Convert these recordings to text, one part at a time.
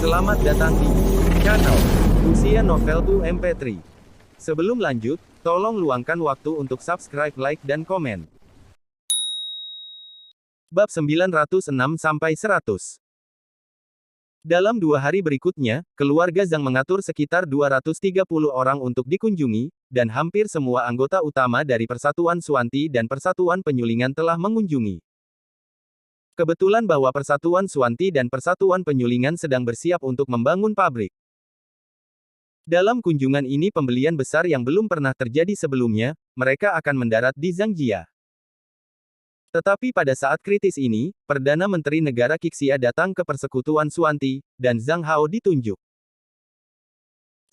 Selamat datang di channel Usia Novel 2 MP3. Sebelum lanjut, tolong luangkan waktu untuk subscribe, like, dan komen. Bab 906-100. Dalam 2 hari berikutnya, keluarga Zhang mengatur sekitar 230 orang untuk dikunjungi, dan hampir semua anggota utama dari Persatuan Suanti dan Persatuan Penyulingan telah mengunjungi. Kebetulan bahwa Persatuan Suanti dan Persatuan Penyulingan sedang bersiap untuk membangun pabrik. Dalam kunjungan ini pembelian besar yang belum pernah terjadi sebelumnya, mereka akan mendarat di Zhangjia. Tetapi pada saat kritis ini, Perdana Menteri Negara Qixia datang ke Persekutuan Suanti, dan Zhang Hao ditunjuk.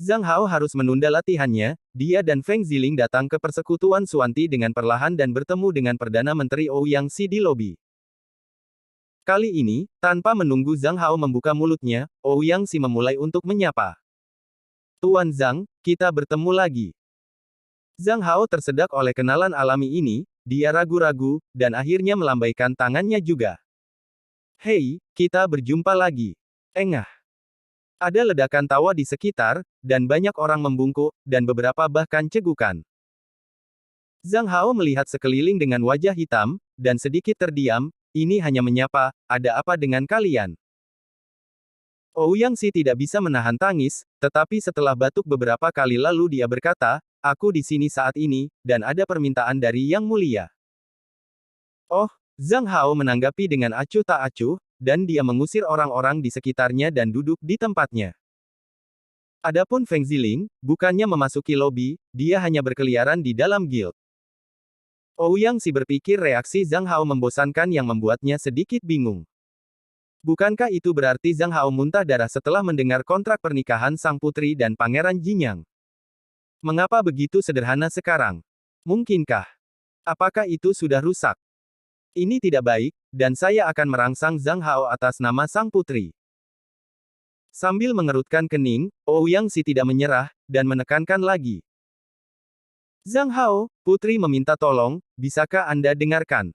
Zhang Hao harus menunda latihannya, dia dan Feng Ziling datang ke Persekutuan Suanti dengan perlahan dan bertemu dengan Perdana Menteri Ouyang Xi di lobi. Kali ini, tanpa menunggu Zhang Hao membuka mulutnya, Ouyang Xi memulai untuk menyapa. Tuan Zhang, kita bertemu lagi. Zhang Hao tersedak oleh kenalan alami ini, dia ragu-ragu, dan akhirnya melambaikan tangannya juga. Hei, kita berjumpa lagi. Engah. Ada ledakan tawa di sekitar, dan banyak orang membungkuk, dan beberapa bahkan cegukan. Zhang Hao melihat sekeliling dengan wajah hitam, dan sedikit terdiam. Ini hanya menyapa, ada apa dengan kalian? Ouyang Xi tidak bisa menahan tangis, tetapi setelah batuk beberapa kali lalu dia berkata, aku di sini saat ini, dan ada permintaan dari Yang Mulia. Oh, Zhang Hao menanggapi dengan acuh tak acuh, dan dia mengusir orang-orang di sekitarnya dan duduk di tempatnya. Adapun Feng Ziling, bukannya memasuki lobi, dia hanya berkeliaran di dalam guild. Ouyang Xi berpikir reaksi Zhang Hao membosankan yang membuatnya sedikit bingung. Bukankah itu berarti Zhang Hao muntah darah setelah mendengar kontrak pernikahan sang putri dan Pangeran Jinyang? Mengapa begitu sederhana sekarang? Mungkinkah? Apakah itu sudah rusak? Ini tidak baik, dan saya akan merangsang Zhang Hao atas nama sang putri. Sambil mengerutkan kening, Ouyang Xi tidak menyerah, dan menekankan lagi. Zhang Hao, putri meminta tolong, bisakah Anda dengarkan?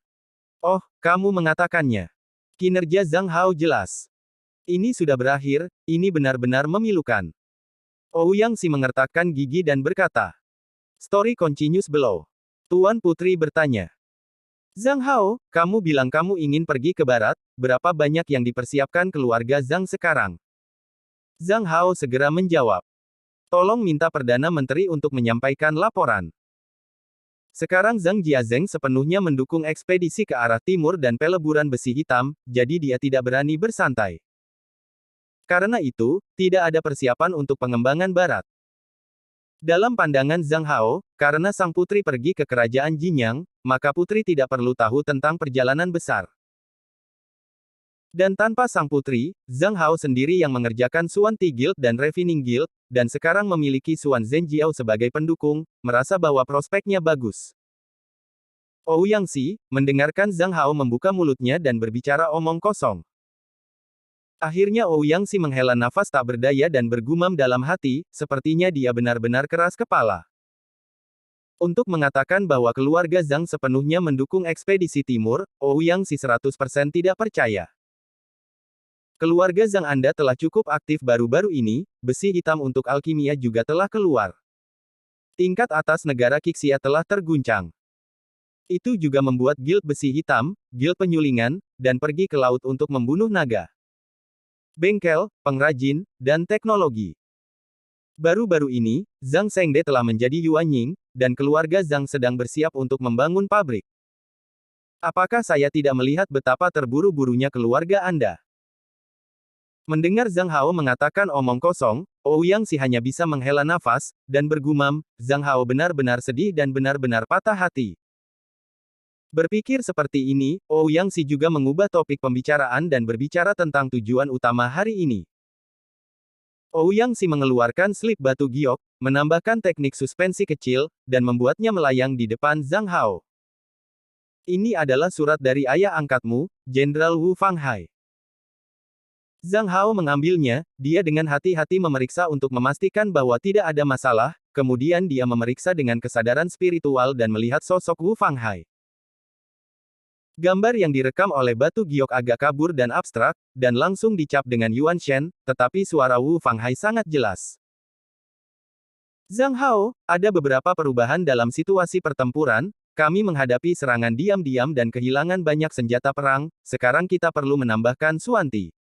Oh, kamu mengatakannya. Kinerja Zhang Hao jelas. Ini sudah berakhir, ini benar-benar memilukan. Ouyang Xi mengertakkan gigi dan berkata. Story continues below. Tuan Putri bertanya. Zhang Hao, kamu bilang kamu ingin pergi ke barat, berapa banyak yang dipersiapkan keluarga Zhang sekarang? Zhang Hao segera menjawab. Tolong minta Perdana Menteri untuk menyampaikan laporan. Sekarang Zhang Jiazheng sepenuhnya mendukung ekspedisi ke arah timur dan peleburan besi hitam, jadi dia tidak berani bersantai. Karena itu, tidak ada persiapan untuk pengembangan barat. Dalam pandangan Zhang Hao, karena sang putri pergi ke kerajaan Jinyang, maka putri tidak perlu tahu tentang perjalanan besar. Dan tanpa sang putri, Zhang Hao sendiri yang mengerjakan Suanti Guild dan Refining Guild, dan sekarang memiliki Suan Zhenjiao sebagai pendukung, merasa bahwa prospeknya bagus. Ouyang Xi, mendengarkan Zhang Hao membuka mulutnya dan berbicara omong kosong. Akhirnya Ouyang Xi menghela nafas tak berdaya dan bergumam dalam hati, sepertinya dia benar-benar keras kepala. Untuk mengatakan bahwa keluarga Zhang sepenuhnya mendukung ekspedisi timur, Ouyang Xi 100% tidak percaya. Keluarga Zhang Anda telah cukup aktif baru-baru ini, besi hitam untuk alkimia juga telah keluar. Tingkat atas negara Qixia telah terguncang. Itu juga membuat guild besi hitam, guild penyulingan, dan pergi ke laut untuk membunuh naga. Bengkel, pengrajin, dan teknologi. Baru-baru ini, Zhang Shengde telah menjadi Yuanying, dan keluarga Zhang sedang bersiap untuk membangun pabrik. Apakah saya tidak melihat betapa terburu-burunya keluarga Anda? Mendengar Zhang Hao mengatakan omong kosong, Ouyang Xi hanya bisa menghela nafas, dan bergumam, Zhang Hao benar-benar sedih dan benar-benar patah hati. Berpikir seperti ini, Ouyang Xi juga mengubah topik pembicaraan dan berbicara tentang tujuan utama hari ini. Ouyang Xi mengeluarkan slip batu giok, menambahkan teknik suspensi kecil, dan membuatnya melayang di depan Zhang Hao. Ini adalah surat dari ayah angkatmu, Jenderal Wu Fanghai. Zhang Hao mengambilnya, dia dengan hati-hati memeriksa untuk memastikan bahwa tidak ada masalah, kemudian dia memeriksa dengan kesadaran spiritual dan melihat sosok Wu Fanghai. Gambar yang direkam oleh batu giok agak kabur dan abstrak, dan langsung dicap dengan Yuan Shen, tetapi suara Wu Fanghai sangat jelas. Zhang Hao, ada beberapa perubahan dalam situasi pertempuran, kami menghadapi serangan diam-diam dan kehilangan banyak senjata perang, sekarang kita perlu menambahkan Suanti.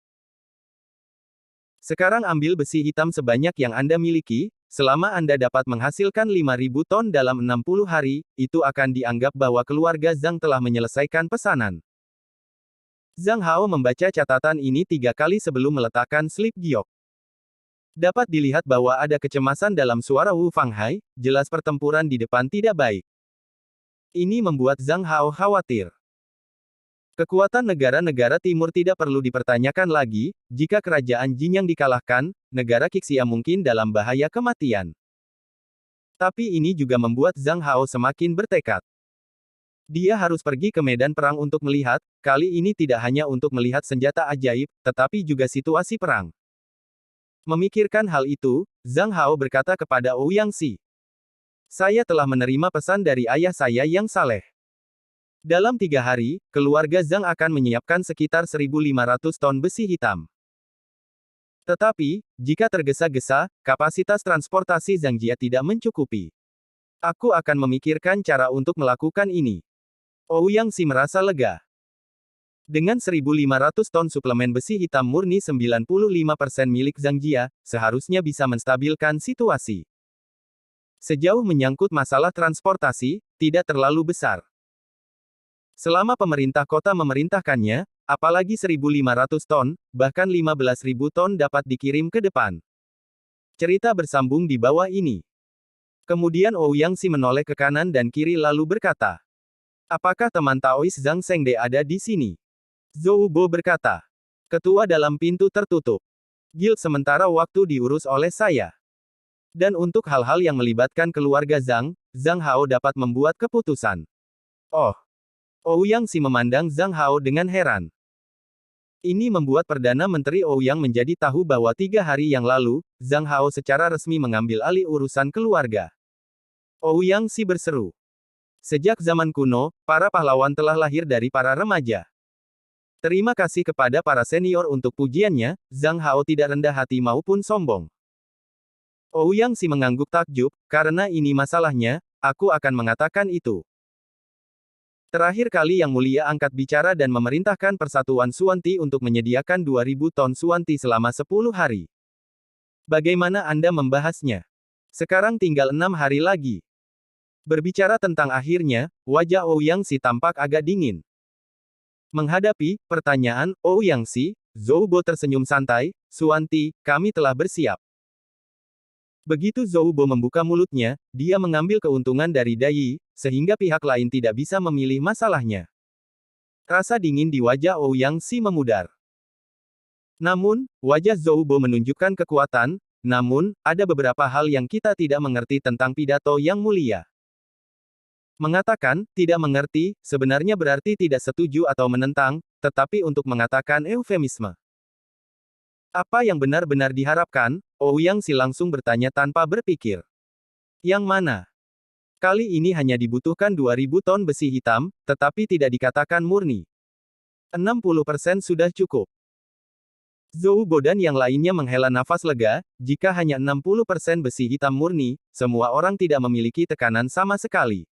Sekarang ambil besi hitam sebanyak yang Anda miliki, selama Anda dapat menghasilkan 5.000 ton dalam 60 hari, itu akan dianggap bahwa keluarga Zhang telah menyelesaikan pesanan. Zhang Hao membaca catatan ini 3 kali sebelum meletakkan slip giok. Dapat dilihat bahwa ada kecemasan dalam suara Wu Fanghai, jelas pertempuran di depan tidak baik. Ini membuat Zhang Hao khawatir. Kekuatan negara-negara timur tidak perlu dipertanyakan lagi, jika kerajaan Jin yang dikalahkan, negara Qixia mungkin dalam bahaya kematian. Tapi ini juga membuat Zhang Hao semakin bertekad. Dia harus pergi ke medan perang untuk melihat, kali ini tidak hanya untuk melihat senjata ajaib, tetapi juga situasi perang. Memikirkan hal itu, Zhang Hao berkata kepada Ouyang Xi. Saya telah menerima pesan dari ayah saya yang saleh. Dalam 3 hari, keluarga Zhang akan menyiapkan sekitar 1.500 ton besi hitam. Tetapi, jika tergesa-gesa, kapasitas transportasi Zhangjia tidak mencukupi. Aku akan memikirkan cara untuk melakukan ini. Ouyang Xi merasa lega. Dengan 1.500 ton suplemen besi hitam murni 95% milik Zhangjia, seharusnya bisa menstabilkan situasi. Sejauh menyangkut masalah transportasi, tidak terlalu besar. Selama pemerintah kota memerintahkannya, apalagi 1.500 ton, bahkan 15.000 ton dapat dikirim ke depan. Cerita bersambung di bawah ini. Kemudian Ouyang Xi menoleh ke kanan dan kiri lalu berkata, apakah teman Taois Zhang Shengde ada di sini? Zhou Bo berkata, ketua dalam pintu tertutup. Guild sementara waktu diurus oleh saya. Dan untuk hal-hal yang melibatkan keluarga Zhang, Zhang Hao dapat membuat keputusan. Oh. Ouyang Xi memandang Zhang Hao dengan heran. Ini membuat Perdana Menteri Ouyang menjadi tahu bahwa 3 hari yang lalu, Zhang Hao secara resmi mengambil alih urusan keluarga. Ouyang Xi berseru. Sejak zaman kuno, para pahlawan telah lahir dari para remaja. Terima kasih kepada para senior untuk pujiannya, Zhang Hao tidak rendah hati maupun sombong. Ouyang Xi mengangguk takjub, karena ini masalahnya, aku akan mengatakan itu. Terakhir kali Yang Mulia angkat bicara dan memerintahkan Persatuan Suanti untuk menyediakan 2.000 ton Suanti selama 10 hari. Bagaimana Anda membahasnya? Sekarang tinggal 6 hari lagi. Berbicara tentang akhirnya, wajah Ouyang Xi tampak agak dingin. Menghadapi pertanyaan Ouyang Xi, Zhou Bo tersenyum santai, Suanti, kami telah bersiap. Begitu Zhou Bo membuka mulutnya, dia mengambil keuntungan dari Dai Yi, sehingga pihak lain tidak bisa memilih masalahnya. Rasa dingin di wajah Ouyang Xi memudar. Namun, wajah Zhou Bo menunjukkan kekuatan, namun, ada beberapa hal yang kita tidak mengerti tentang pidato Yang Mulia. Mengatakan, tidak mengerti, sebenarnya berarti tidak setuju atau menentang, tetapi untuk mengatakan eufemisme. Apa yang benar-benar diharapkan? Ouyang Xi langsung bertanya tanpa berpikir. Yang mana? Kali ini hanya dibutuhkan 2.000 ton besi hitam, tetapi tidak dikatakan murni. 60% sudah cukup. Zhou Bo dan yang lainnya menghela nafas lega, jika hanya 60% besi hitam murni, semua orang tidak memiliki tekanan sama sekali.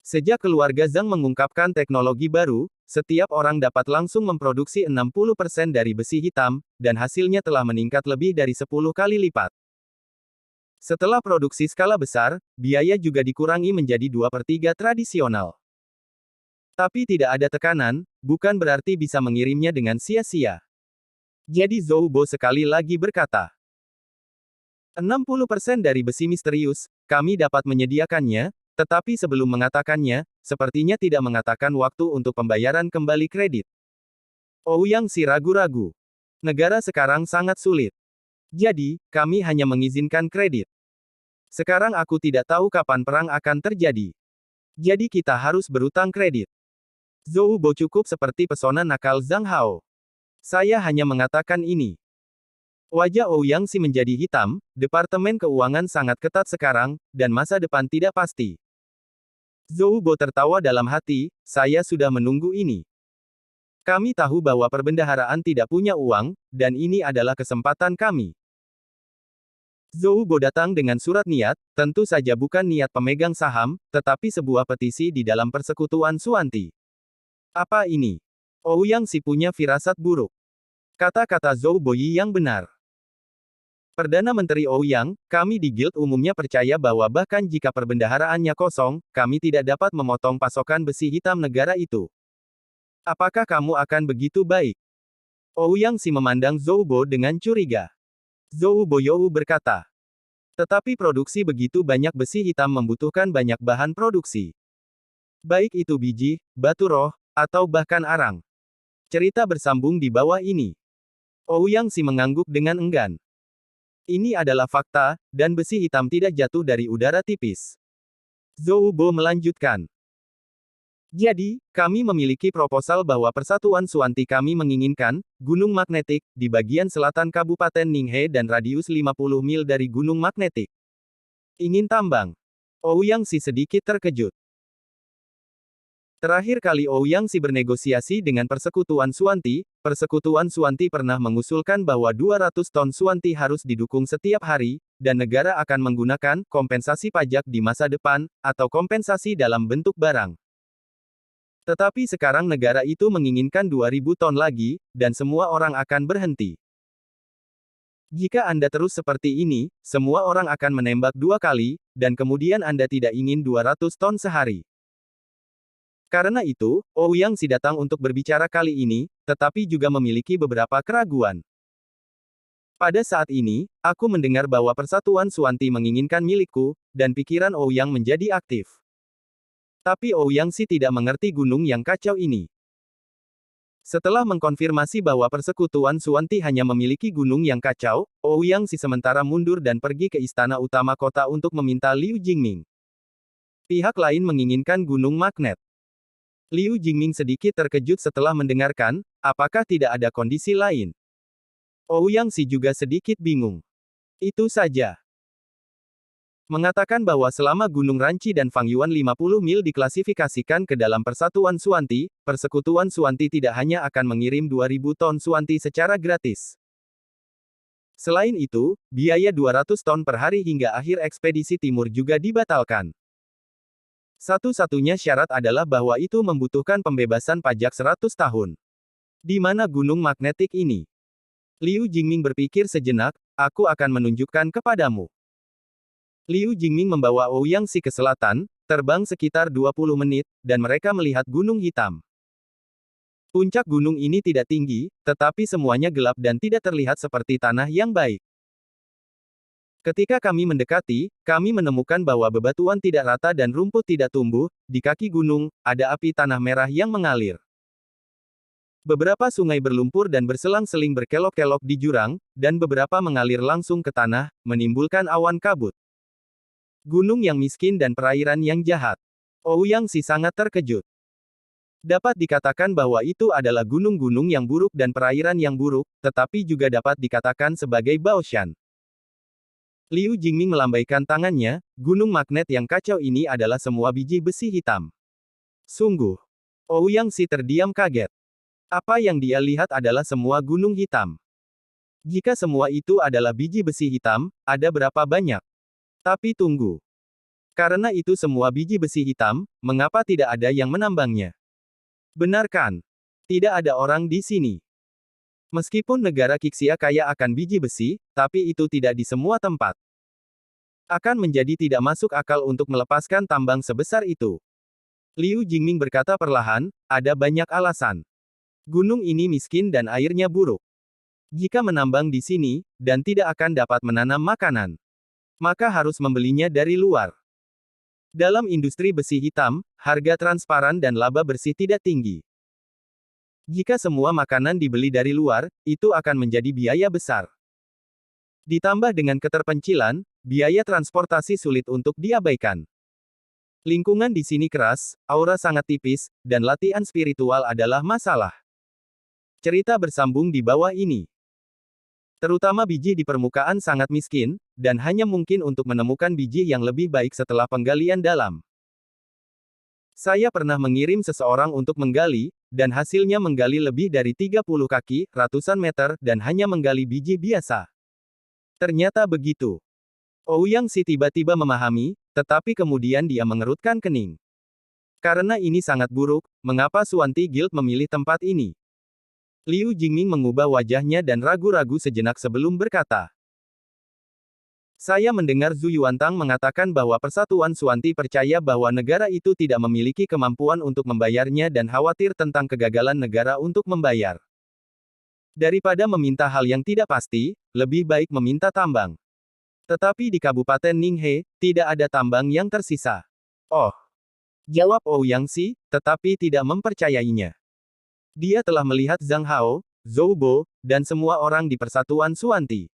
Sejak keluarga Zhang mengungkapkan teknologi baru, setiap orang dapat langsung memproduksi 60% dari besi hitam, dan hasilnya telah meningkat lebih dari 10 kali lipat. Setelah produksi skala besar, biaya juga dikurangi menjadi 2/3 tradisional. Tapi tidak ada tekanan, bukan berarti bisa mengirimnya dengan sia-sia. Jadi Zhou Bo sekali lagi berkata, 60% dari besi misterius, kami dapat menyediakannya, tetapi sebelum mengatakannya, sepertinya tidak mengatakan waktu untuk pembayaran kembali kredit. Ouyang Xi ragu-ragu. Negara sekarang sangat sulit. Jadi, kami hanya mengizinkan kredit. Sekarang aku tidak tahu kapan perang akan terjadi. Jadi kita harus berutang kredit. Zhou Bo cukup seperti pesona nakal Zhang Hao. Saya hanya mengatakan ini. Wajah Ouyang Xi menjadi hitam, Departemen Keuangan sangat ketat sekarang, dan masa depan tidak pasti. Zhou Bo tertawa dalam hati, saya sudah menunggu ini. Kami tahu bahwa perbendaharaan tidak punya uang, dan ini adalah kesempatan kami. Zhou Bo datang dengan surat niat, tentu saja bukan niat pemegang saham, tetapi sebuah petisi di dalam persekutuan Suanti. Apa ini? Ouyang si punya firasat buruk. Kata-kata Zhou Boyi yang benar. Perdana Menteri Ouyang, kami di Guild umumnya percaya bahwa bahkan jika perbendaharaannya kosong, kami tidak dapat memotong pasokan besi hitam negara itu. Apakah kamu akan begitu baik? Ouyang si memandang Zhou Bo dengan curiga. Zhou Boyou berkata. Tetapi produksi begitu banyak besi hitam membutuhkan banyak bahan produksi. Baik itu biji, batu roh, atau bahkan arang. Cerita bersambung di bawah ini. Ouyang si mengangguk dengan enggan. Ini adalah fakta, dan besi hitam tidak jatuh dari udara tipis. Zhou Bo melanjutkan. Jadi, kami memiliki proposal bahwa Persatuan Suanti kami menginginkan, gunung magnetik, di bagian selatan Kabupaten Ninghe dan radius 50 mil dari gunung magnetik. Ingin tambang. Ouyang si sedikit terkejut. Terakhir kali Ouyang si bernegosiasi dengan Persekutuan Suanti pernah mengusulkan bahwa 200 ton Suanti harus didukung setiap hari, dan negara akan menggunakan kompensasi pajak di masa depan, atau kompensasi dalam bentuk barang. Tetapi sekarang negara itu menginginkan 2000 ton lagi, dan semua orang akan berhenti. Jika Anda terus seperti ini, semua orang akan menembak 2 kali, dan kemudian Anda tidak ingin 200 ton sehari. Karena itu, Ouyang si datang untuk berbicara kali ini, tetapi juga memiliki beberapa keraguan. Pada saat ini, aku mendengar bahwa Persatuan Suanti menginginkan milikku, dan pikiran Ouyang menjadi aktif. Tapi Ouyang si tidak mengerti gunung yang kacau ini. Setelah mengkonfirmasi bahwa Persekutuan Suanti hanya memiliki gunung yang kacau, Ouyang si sementara mundur dan pergi ke istana utama kota untuk meminta Liu Jingming. Pihak lain menginginkan gunung magnet. Liu Jingming sedikit terkejut setelah mendengarkan, apakah tidak ada kondisi lain. Ouyang si juga sedikit bingung. Itu saja. Mengatakan bahwa selama Gunung Ranci dan Fangyuan 50 mil diklasifikasikan ke dalam Persatuan Suanti, Persekutuan Suanti tidak hanya akan mengirim 2000 ton Suanti secara gratis. Selain itu, biaya 200 ton per hari hingga akhir ekspedisi timur juga dibatalkan. Satu-satunya syarat adalah bahwa itu membutuhkan pembebasan pajak 100 tahun. Di mana gunung magnetik ini? Liu Jingming berpikir sejenak, aku akan menunjukkan kepadamu. Liu Jingming membawa Ouyang si ke selatan, terbang sekitar 20 menit, dan mereka melihat gunung hitam. Puncak gunung ini tidak tinggi, tetapi semuanya gelap dan tidak terlihat seperti tanah yang baik. Ketika kami mendekati, kami menemukan bahwa bebatuan tidak rata dan rumput tidak tumbuh, di kaki gunung, ada api tanah merah yang mengalir. Beberapa sungai berlumpur dan berselang-seling berkelok-kelok di jurang, dan beberapa mengalir langsung ke tanah, menimbulkan awan kabut. Gunung yang miskin dan perairan yang jahat. Ouyang si sangat terkejut. Dapat dikatakan bahwa itu adalah gunung-gunung yang buruk dan perairan yang buruk, tetapi juga dapat dikatakan sebagai Baoshan. Liu Jingming melambaikan tangannya, gunung magnet yang kacau ini adalah semua biji besi hitam. Sungguh. Ouyang si terdiam kaget. Apa yang dia lihat adalah semua gunung hitam. Jika semua itu adalah biji besi hitam, ada berapa banyak? Tapi tunggu. Karena itu semua biji besi hitam, mengapa tidak ada yang menambangnya? Benar kan? Tidak ada orang di sini. Meskipun negara Qixia kaya akan biji besi, tapi itu tidak di semua tempat. Akan menjadi tidak masuk akal untuk melepaskan tambang sebesar itu. Liu Jingming berkata perlahan, ada banyak alasan. Gunung ini miskin dan airnya buruk. Jika menambang di sini, dan tidak akan dapat menanam makanan, maka harus membelinya dari luar. Dalam industri besi hitam, harga transparan dan laba bersih tidak tinggi. Jika semua makanan dibeli dari luar, itu akan menjadi biaya besar. Ditambah dengan keterpencilan, biaya transportasi sulit untuk diabaikan. Lingkungan di sini keras, aura sangat tipis, dan latihan spiritual adalah masalah. Cerita bersambung di bawah ini. Terutama biji di permukaan sangat miskin, dan hanya mungkin untuk menemukan biji yang lebih baik setelah penggalian dalam. Saya pernah mengirim seseorang untuk menggali, dan hasilnya menggali lebih dari 30 kaki, ratusan meter, dan hanya menggali biji biasa. Ternyata begitu. Ouyang Si tiba-tiba memahami, tetapi kemudian dia mengerutkan kening. Karena ini sangat buruk, mengapa Suanti Guild memilih tempat ini? Liu Jingming mengubah wajahnya dan ragu-ragu sejenak sebelum berkata. Saya mendengar Zhu Yuantang mengatakan bahwa Persatuan Suanti percaya bahwa negara itu tidak memiliki kemampuan untuk membayarnya dan khawatir tentang kegagalan negara untuk membayar. Daripada meminta hal yang tidak pasti, lebih baik meminta tambang. Tetapi di Kabupaten Ninghe, tidak ada tambang yang tersisa. Oh, jawab Ouyang Si, tetapi tidak mempercayainya. Dia telah melihat Zhang Hao, Zhou Bo, dan semua orang di Persatuan Suanti.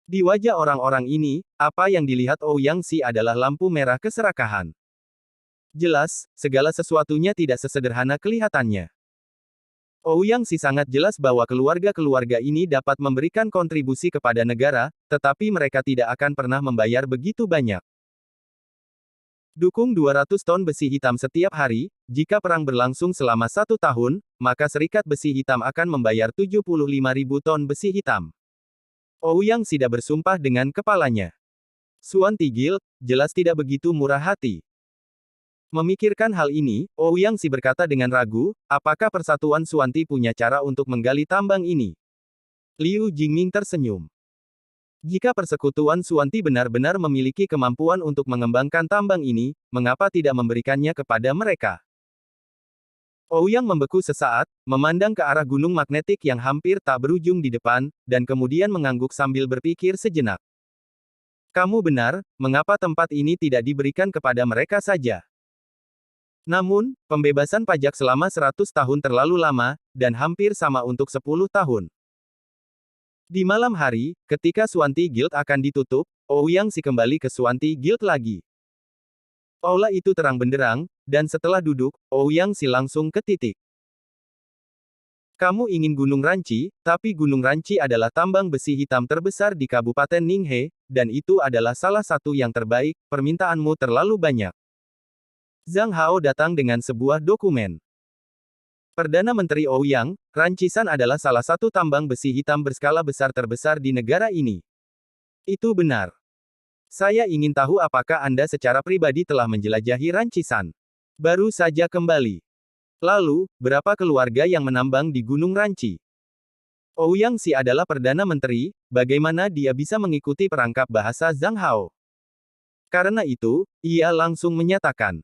Di wajah orang-orang ini, apa yang dilihat Ouyang Si adalah lampu merah keserakahan. Jelas, segala sesuatunya tidak sesederhana kelihatannya. Ouyang Si sangat jelas bahwa keluarga-keluarga ini dapat memberikan kontribusi kepada negara, tetapi mereka tidak akan pernah membayar begitu banyak. Dukung 200 ton besi hitam setiap hari, jika perang berlangsung selama 1 tahun, maka Serikat Besi Hitam akan membayar 75.000 ton besi hitam. Ouyang Si bersumpah dengan kepalanya. Suanti Guild, jelas tidak begitu murah hati. Memikirkan hal ini, Ouyang Si berkata dengan ragu, apakah Persatuan Suanti punya cara untuk menggali tambang ini? Liu Jingming tersenyum. Jika Persekutuan Suanti benar-benar memiliki kemampuan untuk mengembangkan tambang ini, mengapa tidak memberikannya kepada mereka? Ouyang membeku sesaat, memandang ke arah gunung magnetik yang hampir tak berujung di depan, dan kemudian mengangguk sambil berpikir sejenak. Kamu benar, mengapa tempat ini tidak diberikan kepada mereka saja? Namun, pembebasan pajak selama 100 tahun terlalu lama, dan hampir sama untuk 10 tahun. Di malam hari, ketika Suanti Guild akan ditutup, Ouyang Si kembali ke Suanti Guild lagi. Aula itu terang benderang, dan setelah duduk, Ouyang Si langsung ke titik. Kamu ingin Gunung Ranci, tapi Gunung Ranci adalah tambang besi hitam terbesar di Kabupaten Ninghe, dan itu adalah salah satu yang terbaik, permintaanmu terlalu banyak. Zhang Hao datang dengan sebuah dokumen. Perdana Menteri Ouyang, Rancisan adalah salah satu tambang besi hitam berskala besar terbesar di negara ini. Itu benar. Saya ingin tahu apakah Anda secara pribadi telah menjelajahi Rancisan. Baru saja kembali. Lalu, berapa keluarga yang menambang di Gunung Ranci? Ouyang Si adalah Perdana Menteri, bagaimana dia bisa mengikuti perangkap bahasa Zhang Hao? Karena itu, ia langsung menyatakan.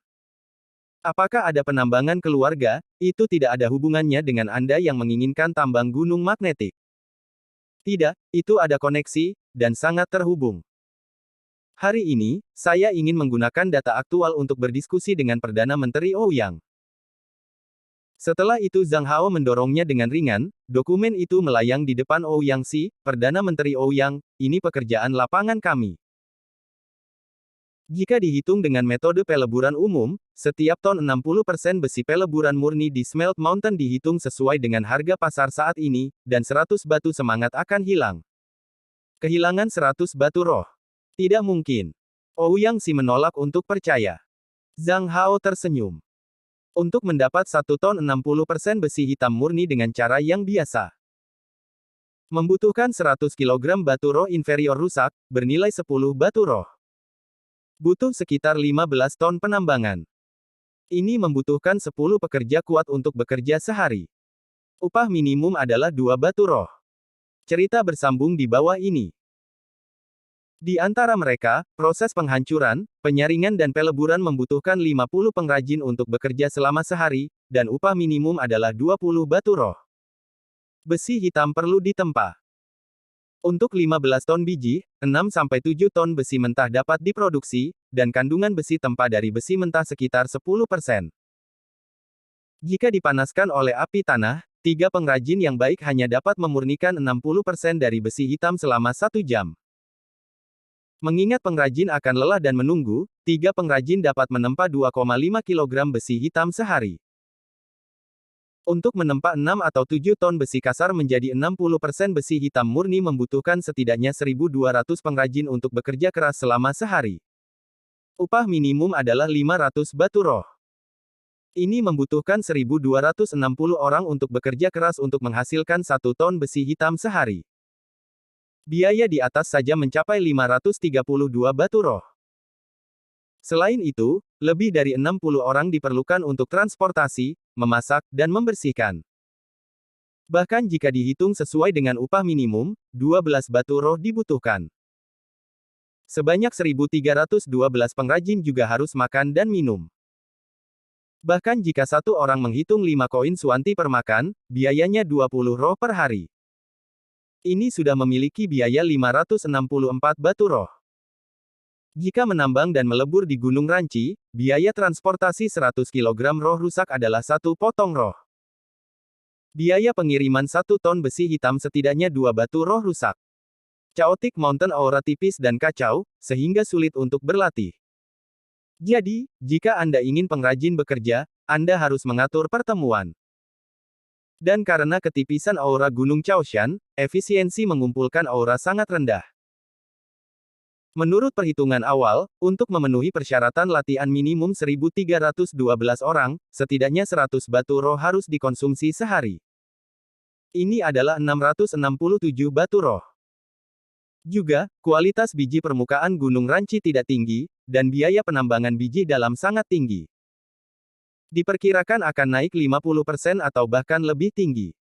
Apakah ada penambangan keluarga, itu tidak ada hubungannya dengan Anda yang menginginkan tambang gunung magnetik. Tidak, itu ada koneksi, dan sangat terhubung. Hari ini, saya ingin menggunakan data aktual untuk berdiskusi dengan Perdana Menteri Ouyang. Setelah itu Zhang Hao mendorongnya dengan ringan, dokumen itu melayang di depan Ouyang Si, Perdana Menteri Ouyang, ini pekerjaan lapangan kami. Jika dihitung dengan metode peleburan umum, setiap ton 60% besi peleburan murni di Smelt Mountain dihitung sesuai dengan harga pasar saat ini, dan 100 batu semangat akan hilang. Kehilangan 100 batu roh. Tidak mungkin. Ouyang Si menolak untuk percaya. Zhang Hao tersenyum. Untuk mendapat 1 ton 60% besi hitam murni dengan cara yang biasa. Membutuhkan 100 kg batu roh inferior rusak, bernilai 10 batu roh. Butuh sekitar 15 ton penambangan. Ini membutuhkan 10 pekerja kuat untuk bekerja sehari. Upah minimum adalah 2 batu roh. Cerita bersambung di bawah ini. Di antara mereka, proses penghancuran, penyaringan dan peleburan membutuhkan 50 pengrajin untuk bekerja selama sehari, dan upah minimum adalah 20 batu roh. Besi hitam perlu ditempa. Untuk 15 ton biji, 6-7 ton besi mentah dapat diproduksi, dan kandungan besi tempa dari besi mentah sekitar 10%. Jika dipanaskan oleh api tanah, 3 pengrajin yang baik hanya dapat memurnikan 60% dari besi hitam selama 1 jam. Mengingat pengrajin akan lelah dan menunggu, 3 pengrajin dapat menempa 2,5 kg besi hitam sehari. Untuk menempa 6 atau 7 ton besi kasar menjadi 60% besi hitam murni membutuhkan setidaknya 1.200 pengrajin untuk bekerja keras selama sehari. Upah minimum adalah 500 batu roh. Ini membutuhkan 1.260 orang untuk bekerja keras untuk menghasilkan 1 ton besi hitam sehari. Biaya di atas saja mencapai 532 batu roh. Selain itu, lebih dari 60 orang diperlukan untuk transportasi, memasak, dan membersihkan. Bahkan jika dihitung sesuai dengan upah minimum, 12 batu roh dibutuhkan. Sebanyak 1.312 pengrajin juga harus makan dan minum. Bahkan jika satu orang menghitung 5 koin suanti per makan, biayanya 20 roh per hari. Ini sudah memiliki biaya 564 batu roh. Jika menambang dan melebur di Gunung Ranci, biaya transportasi 100 kg roh rusak adalah 1 potong roh. Biaya pengiriman 1 ton besi hitam setidaknya 2 batu roh rusak. Chaotic Mountain aura tipis dan kacau, sehingga sulit untuk berlatih. Jadi, jika Anda ingin pengrajin bekerja, Anda harus mengatur pertemuan. Dan karena ketipisan aura Gunung Chaoshan, efisiensi mengumpulkan aura sangat rendah. Menurut perhitungan awal, untuk memenuhi persyaratan latihan minimum 1.312 orang, setidaknya 100 batu roh harus dikonsumsi sehari. Ini adalah 667 batu roh. Juga, kualitas biji permukaan Gunung Ranci tidak tinggi, dan biaya penambangan biji dalam sangat tinggi. Diperkirakan akan naik 50% atau bahkan lebih tinggi.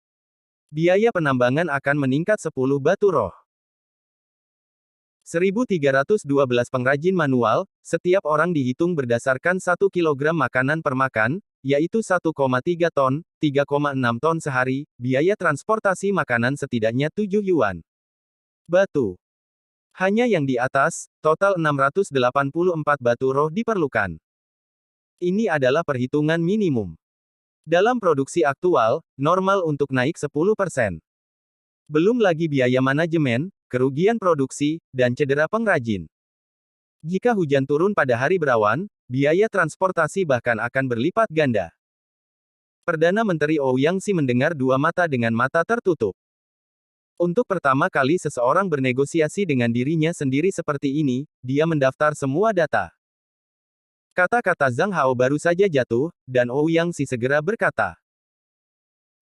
Biaya penambangan akan meningkat 10 batu roh. 1.312 pengrajin manual, setiap orang dihitung berdasarkan 1 kg makanan per makan, yaitu 1,3 ton, 3,6 ton sehari, biaya transportasi makanan setidaknya 7 yuan. Batu. Hanya yang di atas, total 684 batu roh diperlukan. Ini adalah perhitungan minimum. Dalam produksi aktual, normal untuk naik 10%. Belum lagi biaya manajemen, kerugian produksi, dan cedera pengrajin. Jika hujan turun pada hari berawan, biaya transportasi bahkan akan berlipat ganda. Perdana Menteri Ouyang Xi mendengar dua mata dengan mata tertutup. Untuk pertama kali seseorang bernegosiasi dengan dirinya sendiri seperti ini, dia mendaftar semua data. Kata-kata Zhang Hao baru saja jatuh, dan Ouyang Xi segera berkata.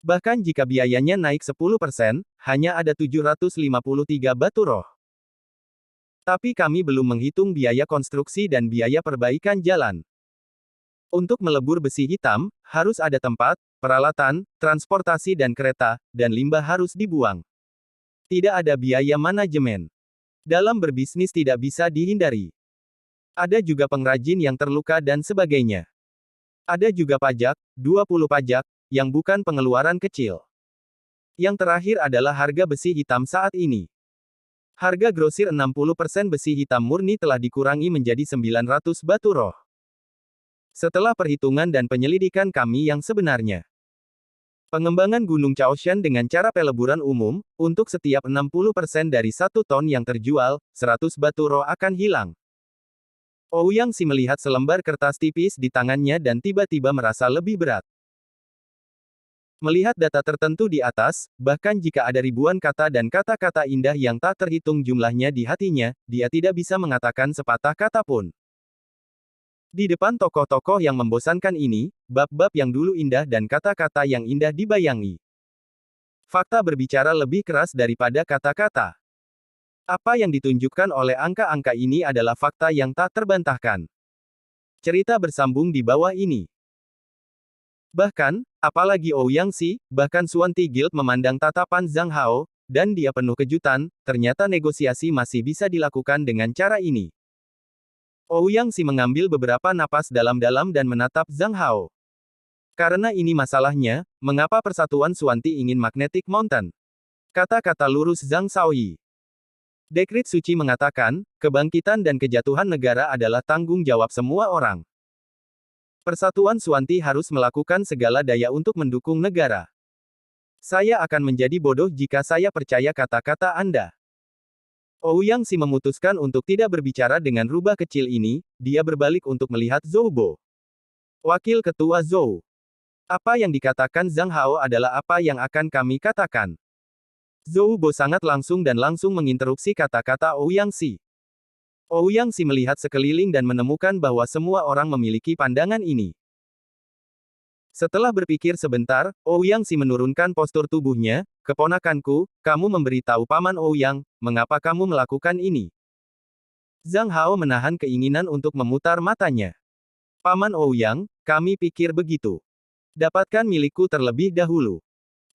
Bahkan jika biayanya naik 10%, hanya ada 753 batu roh. Tapi kami belum menghitung biaya konstruksi dan biaya perbaikan jalan. Untuk melebur besi hitam, harus ada tempat, peralatan, transportasi dan kereta, dan limbah harus dibuang. Tidak ada biaya manajemen. Dalam berbisnis tidak bisa dihindari. Ada juga pengrajin yang terluka dan sebagainya. Ada juga pajak, 20 pajak, yang bukan pengeluaran kecil. Yang terakhir adalah harga besi hitam saat ini. Harga grosir 60% besi hitam murni telah dikurangi menjadi 900 batu roh. Setelah perhitungan dan penyelidikan kami yang sebenarnya. Pengembangan Gunung Chaoshan dengan cara peleburan umum, untuk setiap 60% dari 1 ton yang terjual, 100 batu roh akan hilang. Ouyang Xi melihat selembar kertas tipis di tangannya dan tiba-tiba merasa lebih berat. Melihat data tertentu di atas, bahkan jika ada ribuan kata dan kata-kata indah yang tak terhitung jumlahnya di hatinya, dia tidak bisa mengatakan sepatah kata pun. Di depan tokoh-tokoh yang membosankan ini, bab-bab yang dulu indah dan kata-kata yang indah dibayangi. Fakta berbicara lebih keras daripada kata-kata. Apa yang ditunjukkan oleh angka-angka ini adalah fakta yang tak terbantahkan. Cerita bersambung di bawah ini. Bahkan, apalagi Ouyang Xi, bahkan Suanti Guild memandang tatapan Zhang Hao, dan dia penuh kejutan, ternyata negosiasi masih bisa dilakukan dengan cara ini. Ouyang Xi mengambil beberapa napas dalam-dalam dan menatap Zhang Hao. Karena ini masalahnya, mengapa Persatuan Suanti ingin Magnetic Mountain? Kata-kata lurus Zhang Shaoyi. Dekrit suci mengatakan, kebangkitan dan kejatuhan negara adalah tanggung jawab semua orang. Persatuan Suanti harus melakukan segala daya untuk mendukung negara. Saya akan menjadi bodoh jika saya percaya kata-kata Anda. Ouyang Xi memutuskan untuk tidak berbicara dengan rubah kecil ini, dia berbalik untuk melihat Zhou Bo. Wakil Ketua Zhou. Apa yang dikatakan Zhang Hao adalah apa yang akan kami katakan. Zhou Bo sangat langsung dan langsung menginterupsi kata-kata Ouyang Xi. Ouyang Xi melihat sekeliling dan menemukan bahwa semua orang memiliki pandangan ini. Setelah berpikir sebentar, Ouyang Si menurunkan postur tubuhnya, "Keponakanku, kamu memberitahu Paman Ouyang, mengapa kamu melakukan ini?" Zhang Hao menahan keinginan untuk memutar matanya. "Paman Ouyang, kami pikir begitu. Dapatkan milikku terlebih dahulu.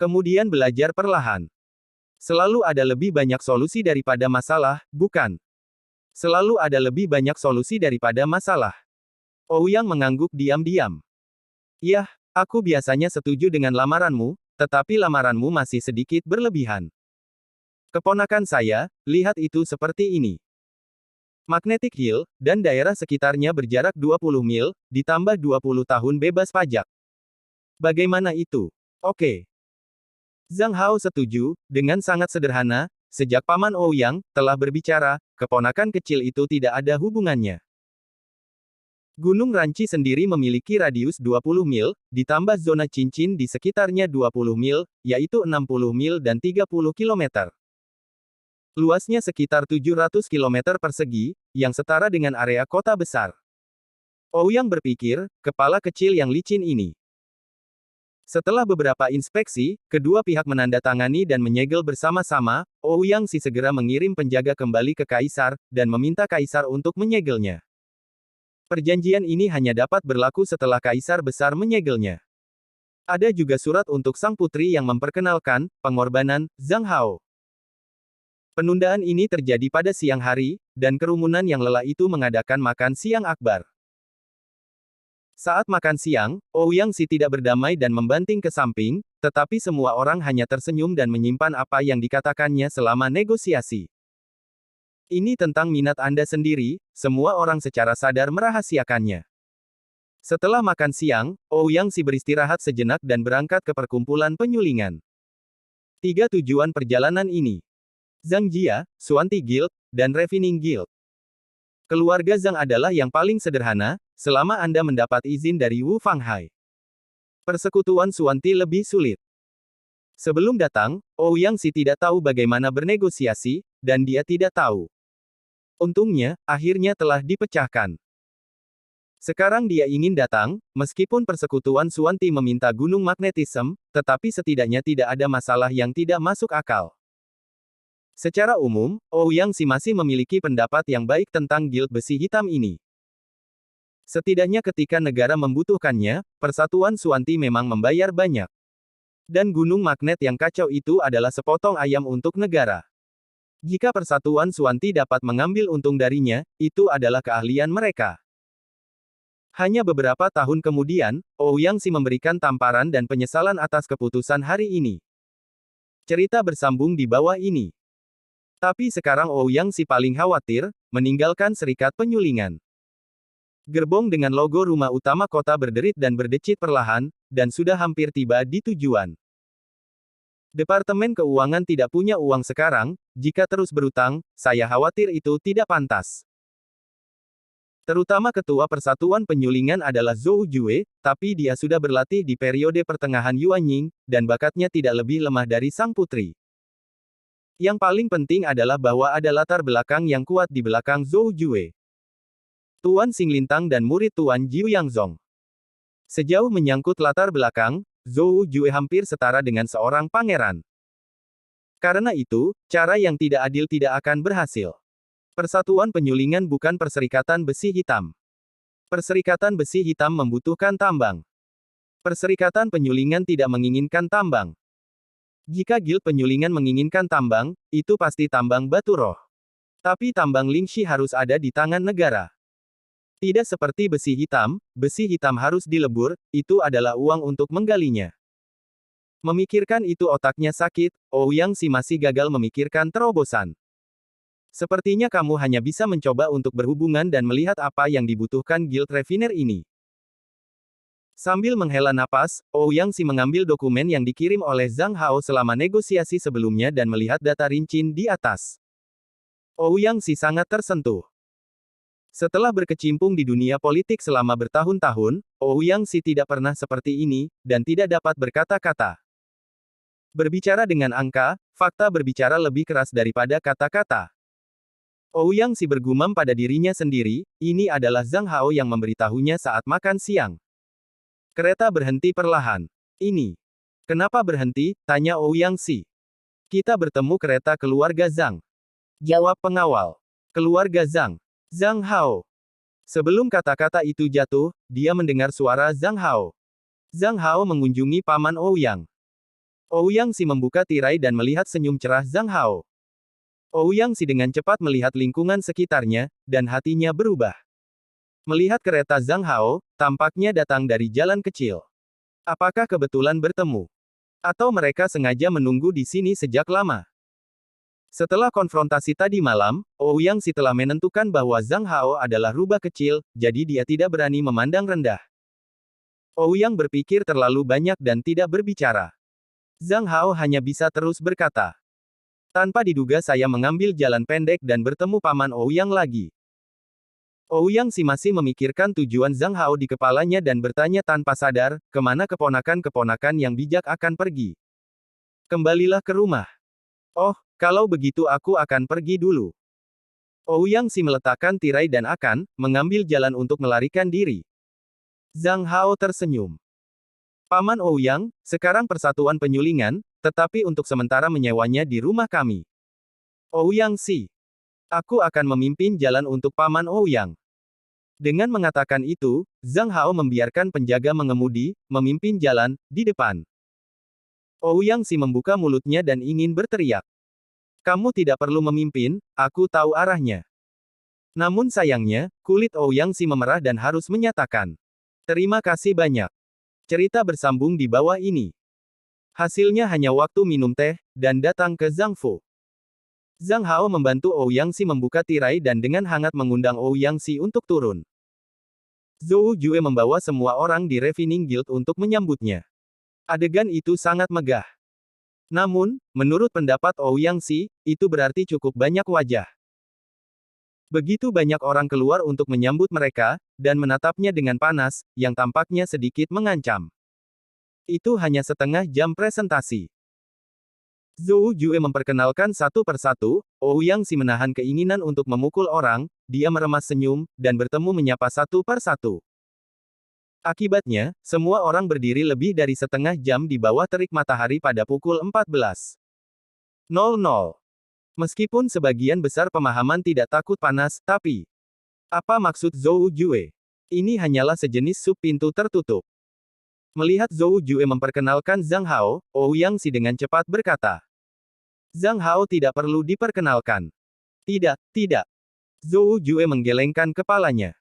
Kemudian belajar perlahan. Selalu ada lebih banyak solusi daripada masalah, bukan? Selalu ada lebih banyak solusi daripada masalah." Ouyang mengangguk diam-diam. "Yah, aku biasanya setuju dengan lamaranmu, tetapi lamaranmu masih sedikit berlebihan. Keponakan saya, lihat itu seperti ini. Magnetic Hill, dan daerah sekitarnya berjarak 20 mil, ditambah 20 tahun bebas pajak. Bagaimana itu? Oke." Zhang Hao setuju, dengan sangat sederhana, sejak Paman Ouyang telah berbicara, keponakan kecil itu tidak ada hubungannya. Gunung Ranci sendiri memiliki radius 20 mil, ditambah zona cincin di sekitarnya 20 mil, yaitu 60 mil dan 30 km. Luasnya sekitar 700 km persegi, yang setara dengan area kota besar. Ouyang berpikir, kepala kecil yang licin ini. Setelah beberapa inspeksi, kedua pihak menandatangani dan menyegel bersama-sama. Ouyang Si segera mengirim penjaga kembali ke Kaisar, dan meminta Kaisar untuk menyegelnya. Perjanjian ini hanya dapat berlaku setelah Kaisar Besar menyegelnya. Ada juga surat untuk sang putri yang memperkenalkan pengorbanan Zhang Hao. Penundaan ini terjadi pada siang hari, dan kerumunan yang lelah itu mengadakan makan siang akbar. Saat makan siang, Ouyang Si tidak berdamai dan membanting ke samping, tetapi semua orang hanya tersenyum dan menyimpan apa yang dikatakannya selama negosiasi. "Ini tentang minat Anda sendiri," semua orang secara sadar merahasiakannya. Setelah makan siang, Ouyang Si beristirahat sejenak dan berangkat ke perkumpulan penyulingan. 3 tujuan perjalanan ini: Zhang Jia, Xuanti Guild, dan Refining Guild. Keluarga Zhang adalah yang paling sederhana, selama Anda mendapat izin dari Wu Fanghai. Persekutuan Xuanti lebih sulit. Sebelum datang, Ouyang Si tidak tahu bagaimana bernegosiasi, dan dia tidak tahu. Untungnya, akhirnya telah dipecahkan. Sekarang dia ingin datang, meskipun persekutuan Xuanti meminta gunung magnetisme, tetapi setidaknya tidak ada masalah yang tidak masuk akal. Secara umum, Ouyang Si masih memiliki pendapat yang baik tentang Guild Besi Hitam ini. Setidaknya ketika negara membutuhkannya, persatuan Xuanti memang membayar banyak. Dan gunung magnet yang kacau itu adalah sepotong ayam untuk negara. Jika persatuan Xuanti dapat mengambil untung darinya, itu adalah keahlian mereka. Hanya beberapa tahun kemudian, Ouyang Si memberikan tamparan dan penyesalan atas keputusan hari ini. Cerita bersambung di bawah ini. Tapi sekarang Ouyang Si paling khawatir, meninggalkan serikat penyulingan. Gerbong dengan logo rumah utama kota berderit dan berdecit perlahan, dan sudah hampir tiba di tujuan. Departemen Keuangan tidak punya uang sekarang, jika terus berutang, saya khawatir itu tidak pantas. Terutama ketua Persatuan Penyulingan adalah Zhou Jue, tapi dia sudah berlatih di periode pertengahan Yuanying, dan bakatnya tidak lebih lemah dari sang putri. Yang paling penting adalah bahwa ada latar belakang yang kuat di belakang Zhou Jue. Tuan Xinglintang dan murid Tuan Jiu Yangzong. Sejauh menyangkut latar belakang, Zhou Jue hampir setara dengan seorang pangeran. Karena itu, cara yang tidak adil tidak akan berhasil. Persatuan Penyulingan bukan perserikatan besi hitam. Perserikatan besi hitam membutuhkan tambang. Perserikatan Penyulingan tidak menginginkan tambang. Jika Guild Penyulingan menginginkan tambang, itu pasti tambang batu roh. Tapi tambang Lingxi harus ada di tangan negara. Tidak seperti besi hitam harus dilebur, itu adalah uang untuk menggalinya. Memikirkan itu otaknya sakit, Ouyang Si masih gagal memikirkan terobosan. Sepertinya kamu hanya bisa mencoba untuk berhubungan dan melihat apa yang dibutuhkan Guild Refiner ini. Sambil menghela napas, Ouyang Si mengambil dokumen yang dikirim oleh Zhang Hao selama negosiasi sebelumnya dan melihat data rinci di atas. Ouyang Si sangat tersentuh. Setelah berkecimpung di dunia politik selama bertahun-tahun, Ouyang Si tidak pernah seperti ini, dan tidak dapat berkata-kata. Berbicara dengan angka, fakta berbicara lebih keras daripada kata-kata. Ouyang Si bergumam pada dirinya sendiri, ini adalah Zhang Hao yang memberitahunya saat makan siang. Kereta berhenti perlahan. Ini. Kenapa berhenti? Tanya Ouyang Si. Kita bertemu kereta keluarga Zhang. Jawab pengawal. Keluarga Zhang. Zhang Hao. Sebelum kata-kata itu jatuh, dia mendengar suara Zhang Hao. Zhang Hao mengunjungi paman Ouyang. Ouyang Si membuka tirai dan melihat senyum cerah Zhang Hao. Ouyang Si dengan cepat melihat lingkungan sekitarnya, dan hatinya berubah. Melihat kereta Zhang Hao, tampaknya datang dari jalan kecil. Apakah kebetulan bertemu? Atau mereka sengaja menunggu di sini sejak lama? Setelah konfrontasi tadi malam, Ouyang Si telah menentukan bahwa Zhang Hao adalah rubah kecil, jadi dia tidak berani memandang rendah. Ouyang berpikir terlalu banyak dan tidak berbicara. Zhang Hao hanya bisa terus berkata. Tanpa diduga saya mengambil jalan pendek dan bertemu paman Ouyang lagi. Ouyang Si masih memikirkan tujuan Zhang Hao di kepalanya dan bertanya tanpa sadar, kemana keponakan-keponakan yang bijak akan pergi. Kembalilah ke rumah. Oh, kalau begitu aku akan pergi dulu. Ouyang Si meletakkan tirai dan akan mengambil jalan untuk melarikan diri. Zhang Hao tersenyum. Paman Ouyang, sekarang persatuan penyulingan, tetapi untuk sementara menyewanya di rumah kami. Ouyang Si. Aku akan memimpin jalan untuk Paman Ouyang. Dengan mengatakan itu, Zhang Hao membiarkan penjaga mengemudi, memimpin jalan, di depan. Ouyang Si membuka mulutnya dan ingin berteriak. Kamu tidak perlu memimpin, aku tahu arahnya. Namun sayangnya, kulit Ouyang Si memerah dan harus menyatakan. Terima kasih banyak. Cerita bersambung di bawah ini. Hasilnya hanya waktu minum teh, dan datang ke Zhang Fu. Zhang Hao membantu Ouyang Si membuka tirai dan dengan hangat mengundang Ouyang Si untuk turun. Zhou Jue membawa semua orang di Refining Guild untuk menyambutnya. Adegan itu sangat megah. Namun, menurut pendapat Ouyang Si, itu berarti cukup banyak wajah. Begitu banyak orang keluar untuk menyambut mereka, dan menatapnya dengan panas, yang tampaknya sedikit mengancam. Itu hanya setengah jam presentasi. Zhou Jue memperkenalkan satu persatu, Ouyang Si menahan keinginan untuk memukul orang, dia meremas senyum, dan bertemu menyapa satu persatu. Akibatnya, semua orang berdiri lebih dari setengah jam di bawah terik matahari pada pukul 14.00. Meskipun sebagian besar pemahaman tidak takut panas, tapi apa maksud Zhou Jue? Ini hanyalah sejenis sub pintu tertutup. Melihat Zhou Jue memperkenalkan Zhang Hao, Ouyang Si dengan cepat berkata. Zhang Hao tidak perlu diperkenalkan. Tidak, tidak. Zhou Jue menggelengkan kepalanya.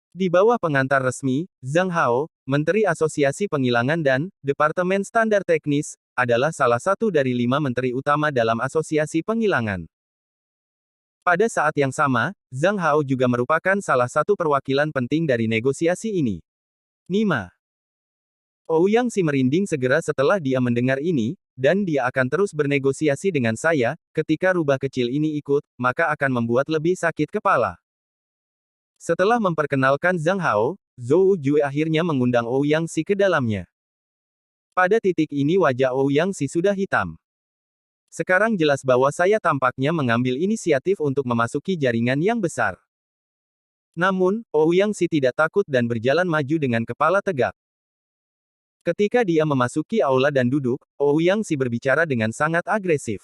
Di bawah pengantar resmi, Zhang Hao, Menteri Asosiasi Pengilangan dan Departemen Standar Teknis, adalah salah satu dari 5 menteri utama dalam Asosiasi Pengilangan. Pada saat yang sama, Zhang Hao juga merupakan salah satu perwakilan penting dari negosiasi ini. Nima. Ouyang Si merinding segera setelah dia mendengar ini, dan dia akan terus bernegosiasi dengan saya, ketika rubah kecil ini ikut, maka akan membuat lebih sakit kepala. Setelah memperkenalkan Zhang Hao, Zhou Jue akhirnya mengundang Ouyang Si ke dalamnya. Pada titik ini wajah Ouyang Si sudah hitam. Sekarang jelas bahwa saya tampaknya mengambil inisiatif untuk memasuki jaringan yang besar. Namun, Ouyang Si tidak takut dan berjalan maju dengan kepala tegak. Ketika dia memasuki aula dan duduk, Ouyang Si berbicara dengan sangat agresif.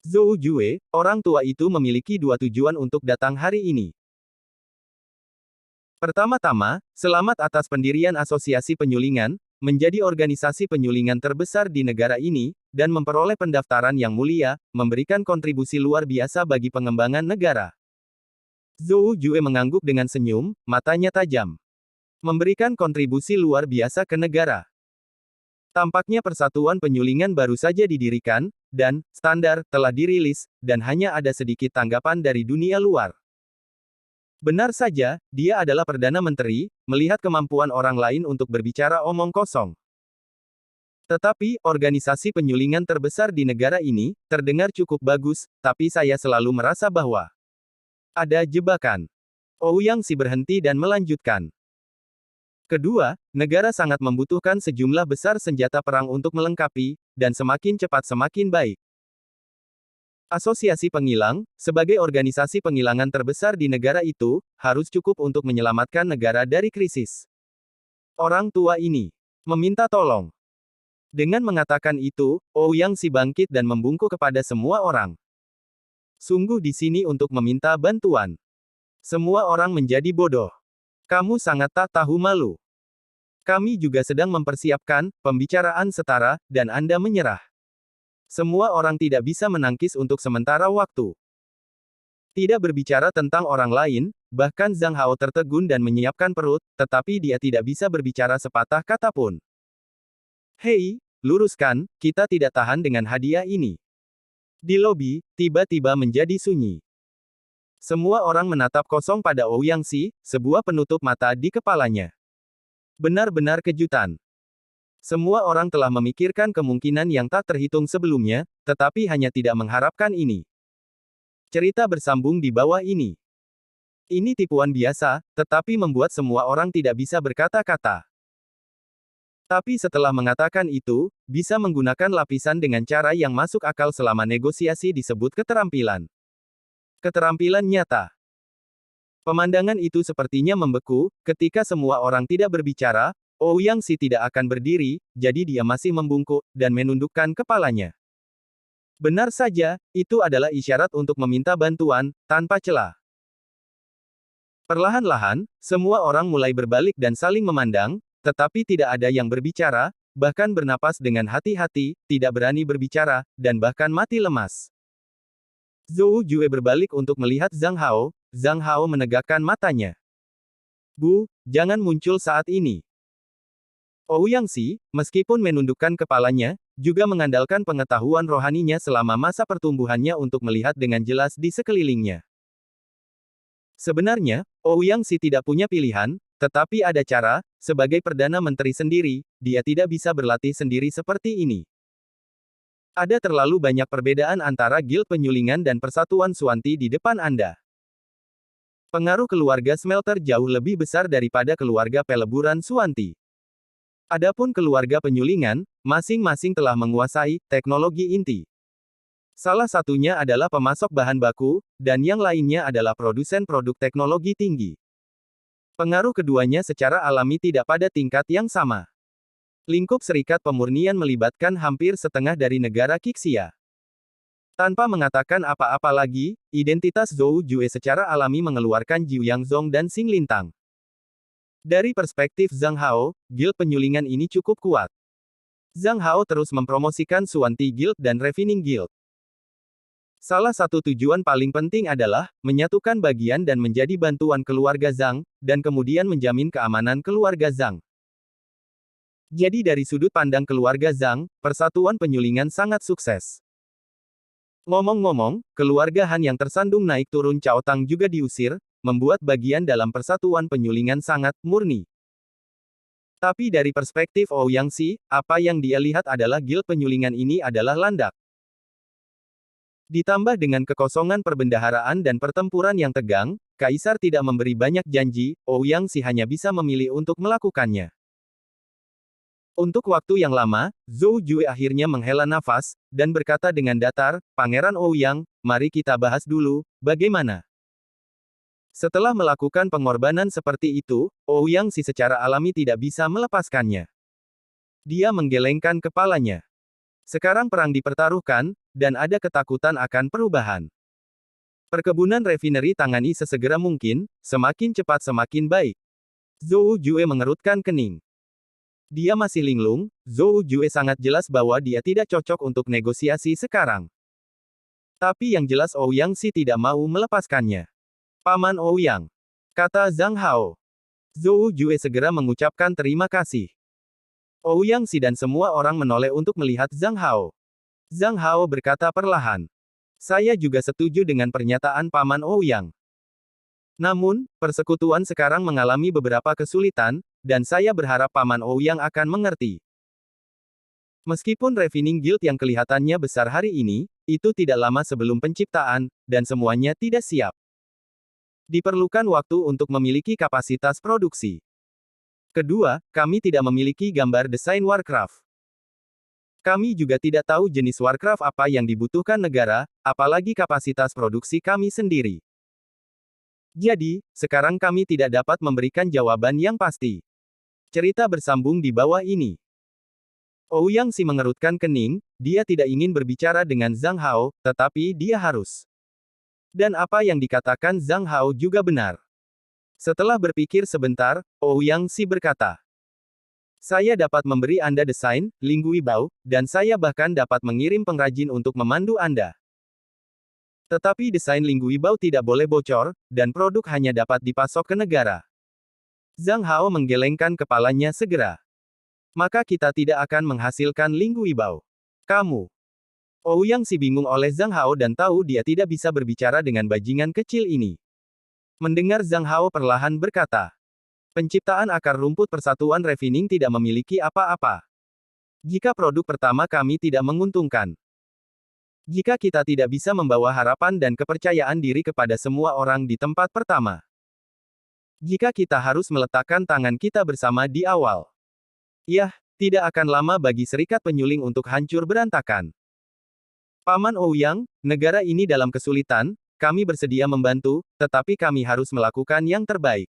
Zhou Jue, orang tua itu memiliki 2 tujuan untuk datang hari ini. Pertama-tama, selamat atas pendirian Asosiasi Penyulingan, menjadi organisasi penyulingan terbesar di negara ini, dan memperoleh pendaftaran yang mulia, memberikan kontribusi luar biasa bagi pengembangan negara. Zhou Jue mengangguk dengan senyum, matanya tajam. Memberikan kontribusi luar biasa ke negara. Tampaknya persatuan penyulingan baru saja didirikan, dan standar telah dirilis, dan hanya ada sedikit tanggapan dari dunia luar. Benar saja, dia adalah Perdana Menteri, melihat kemampuan orang lain untuk berbicara omong kosong. Tetapi, organisasi penyulingan terbesar di negara ini, terdengar cukup bagus, tapi saya selalu merasa bahwa ada jebakan. Ouyang Si berhenti dan melanjutkan. Kedua, negara sangat membutuhkan sejumlah besar senjata perang untuk melengkapi, dan semakin cepat semakin baik. Asosiasi Pengilang, sebagai organisasi penghilangan terbesar di negara itu, harus cukup untuk menyelamatkan negara dari krisis. Orang tua ini meminta tolong. Dengan mengatakan itu, Ouyang Si bangkit dan membungkuk kepada semua orang. Sungguh di sini untuk meminta bantuan. Semua orang menjadi bodoh. Kamu sangat tak tahu malu. Kami juga sedang mempersiapkan pembicaraan setara, dan Anda menyerah. Semua orang tidak bisa menangkis untuk sementara waktu. Tidak berbicara tentang orang lain, bahkan Zhang Hao tertegun dan menyiapkan perut, tetapi dia tidak bisa berbicara sepatah kata pun. Hei, luruskan, kita tidak tahan dengan hadiah ini. Di lobi, tiba-tiba menjadi sunyi. Semua orang menatap kosong pada Ouyang Si, sebuah penutup mata di kepalanya. Benar-benar kejutan. Semua orang telah memikirkan kemungkinan yang tak terhitung sebelumnya, tetapi hanya tidak mengharapkan ini. Cerita bersambung di bawah ini. Ini tipuan biasa, tetapi membuat semua orang tidak bisa berkata-kata. Tapi setelah mengatakan itu, bisa menggunakan lapisan dengan cara yang masuk akal selama negosiasi disebut keterampilan. Keterampilan nyata. Pemandangan itu sepertinya membeku, ketika semua orang tidak berbicara, Ouyang Si tidak akan berdiri, jadi dia masih membungkuk, dan menundukkan kepalanya. Benar saja, itu adalah isyarat untuk meminta bantuan, tanpa celah. Perlahan-lahan, semua orang mulai berbalik dan saling memandang, tetapi tidak ada yang berbicara, bahkan bernapas dengan hati-hati, tidak berani berbicara, dan bahkan mati lemas. Zhou Jue berbalik untuk melihat Zhang Hao menegakkan matanya. Bu, jangan muncul saat ini. Ouyang Si, meskipun menundukkan kepalanya, juga mengandalkan pengetahuan rohaninya selama masa pertumbuhannya untuk melihat dengan jelas di sekelilingnya. Sebenarnya, Ouyang Si tidak punya pilihan, tetapi ada cara, sebagai Perdana Menteri sendiri, dia tidak bisa berlatih sendiri seperti ini. Ada terlalu banyak perbedaan antara Guild Penyulingan dan Persatuan Suanti di depan Anda. Pengaruh keluarga smelter jauh lebih besar daripada keluarga peleburan Suanti. Adapun keluarga penyulingan, masing-masing telah menguasai teknologi inti. Salah satunya adalah pemasok bahan baku, dan yang lainnya adalah produsen produk teknologi tinggi. Pengaruh keduanya secara alami tidak pada tingkat yang sama. Lingkup Serikat Pemurnian melibatkan hampir setengah dari negara Qixia. Tanpa mengatakan apa-apa lagi, identitas Zhou Jue secara alami mengeluarkan Jiu Yangzong dan Xing Lintang. Dari perspektif Zhang Hao, Guild Penyulingan ini cukup kuat. Zhang Hao terus mempromosikan Suanti Guild dan Refining Guild. Salah satu tujuan paling penting adalah menyatukan bagian dan menjadi bantuan keluarga Zhang, dan kemudian menjamin keamanan keluarga Zhang. Jadi dari sudut pandang keluarga Zhang, Persatuan Penyulingan sangat sukses. Ngomong-ngomong, keluarga Han yang tersandung naik turun Cao Tang juga diusir, membuat bagian dalam Persatuan Penyulingan sangat murni. Tapi dari perspektif Ouyang Si, apa yang dia lihat adalah Guild Penyulingan ini adalah landak. Ditambah dengan kekosongan perbendaharaan dan pertempuran yang tegang, Kaisar tidak memberi banyak janji, Ouyang Si hanya bisa memilih untuk melakukannya. Untuk waktu yang lama, Zhou Jue akhirnya menghela nafas, dan berkata dengan datar, Pangeran Ouyang, mari kita bahas dulu, bagaimana? Setelah melakukan pengorbanan seperti itu, Ouyang Si secara alami tidak bisa melepaskannya. Dia menggelengkan kepalanya. Sekarang perang dipertaruhkan, dan ada ketakutan akan perubahan. Perkebunan refinery tangani sesegera mungkin, semakin cepat semakin baik. Zhou Jue mengerutkan kening. Dia masih linglung, Zhou Jue sangat jelas bahwa dia tidak cocok untuk negosiasi sekarang. Tapi yang jelas Ouyang Si tidak mau melepaskannya. Paman Ouyang, kata Zhang Hao. Zhou Jue segera mengucapkan terima kasih. Ouyang Si dan semua orang menoleh untuk melihat Zhang Hao. Zhang Hao berkata perlahan. Saya juga setuju dengan pernyataan Paman Ouyang. Namun, persekutuan sekarang mengalami beberapa kesulitan, dan saya berharap Paman Ouyang akan mengerti. Meskipun Refining Guild yang kelihatannya besar hari ini, itu tidak lama sebelum penciptaan, dan semuanya tidak siap. Diperlukan waktu untuk memiliki kapasitas produksi. Kedua, kami tidak memiliki gambar desain Warcraft. Kami juga tidak tahu jenis Warcraft apa yang dibutuhkan negara, apalagi kapasitas produksi kami sendiri. Jadi, sekarang kami tidak dapat memberikan jawaban yang pasti. Cerita bersambung di bawah ini. Ouyang Si mengerutkan kening, dia tidak ingin berbicara dengan Zhang Hao, tetapi dia harus. Dan apa yang dikatakan Zhang Hao juga benar. Setelah berpikir sebentar, Ouyang Si berkata, saya dapat memberi Anda desain, Lingui Bao, dan saya bahkan dapat mengirim pengrajin untuk memandu Anda. Tetapi desain Lingui Bao tidak boleh bocor, dan produk hanya dapat dipasok ke negara. Zhang Hao menggelengkan kepalanya segera. Maka kita tidak akan menghasilkan Lingui Bao. Kamu. Ouyang Si bingung oleh Zhang Hao dan tahu dia tidak bisa berbicara dengan bajingan kecil ini. Mendengar Zhang Hao perlahan berkata, penciptaan akar rumput persatuan refining tidak memiliki apa-apa. Jika produk pertama kami tidak menguntungkan. Jika kita tidak bisa membawa harapan dan kepercayaan diri kepada semua orang di tempat pertama. Jika kita harus meletakkan tangan kita bersama di awal. Yah, tidak akan lama bagi serikat penyuling untuk hancur berantakan. Paman Ouyang, negara ini dalam kesulitan, kami bersedia membantu, tetapi kami harus melakukan yang terbaik.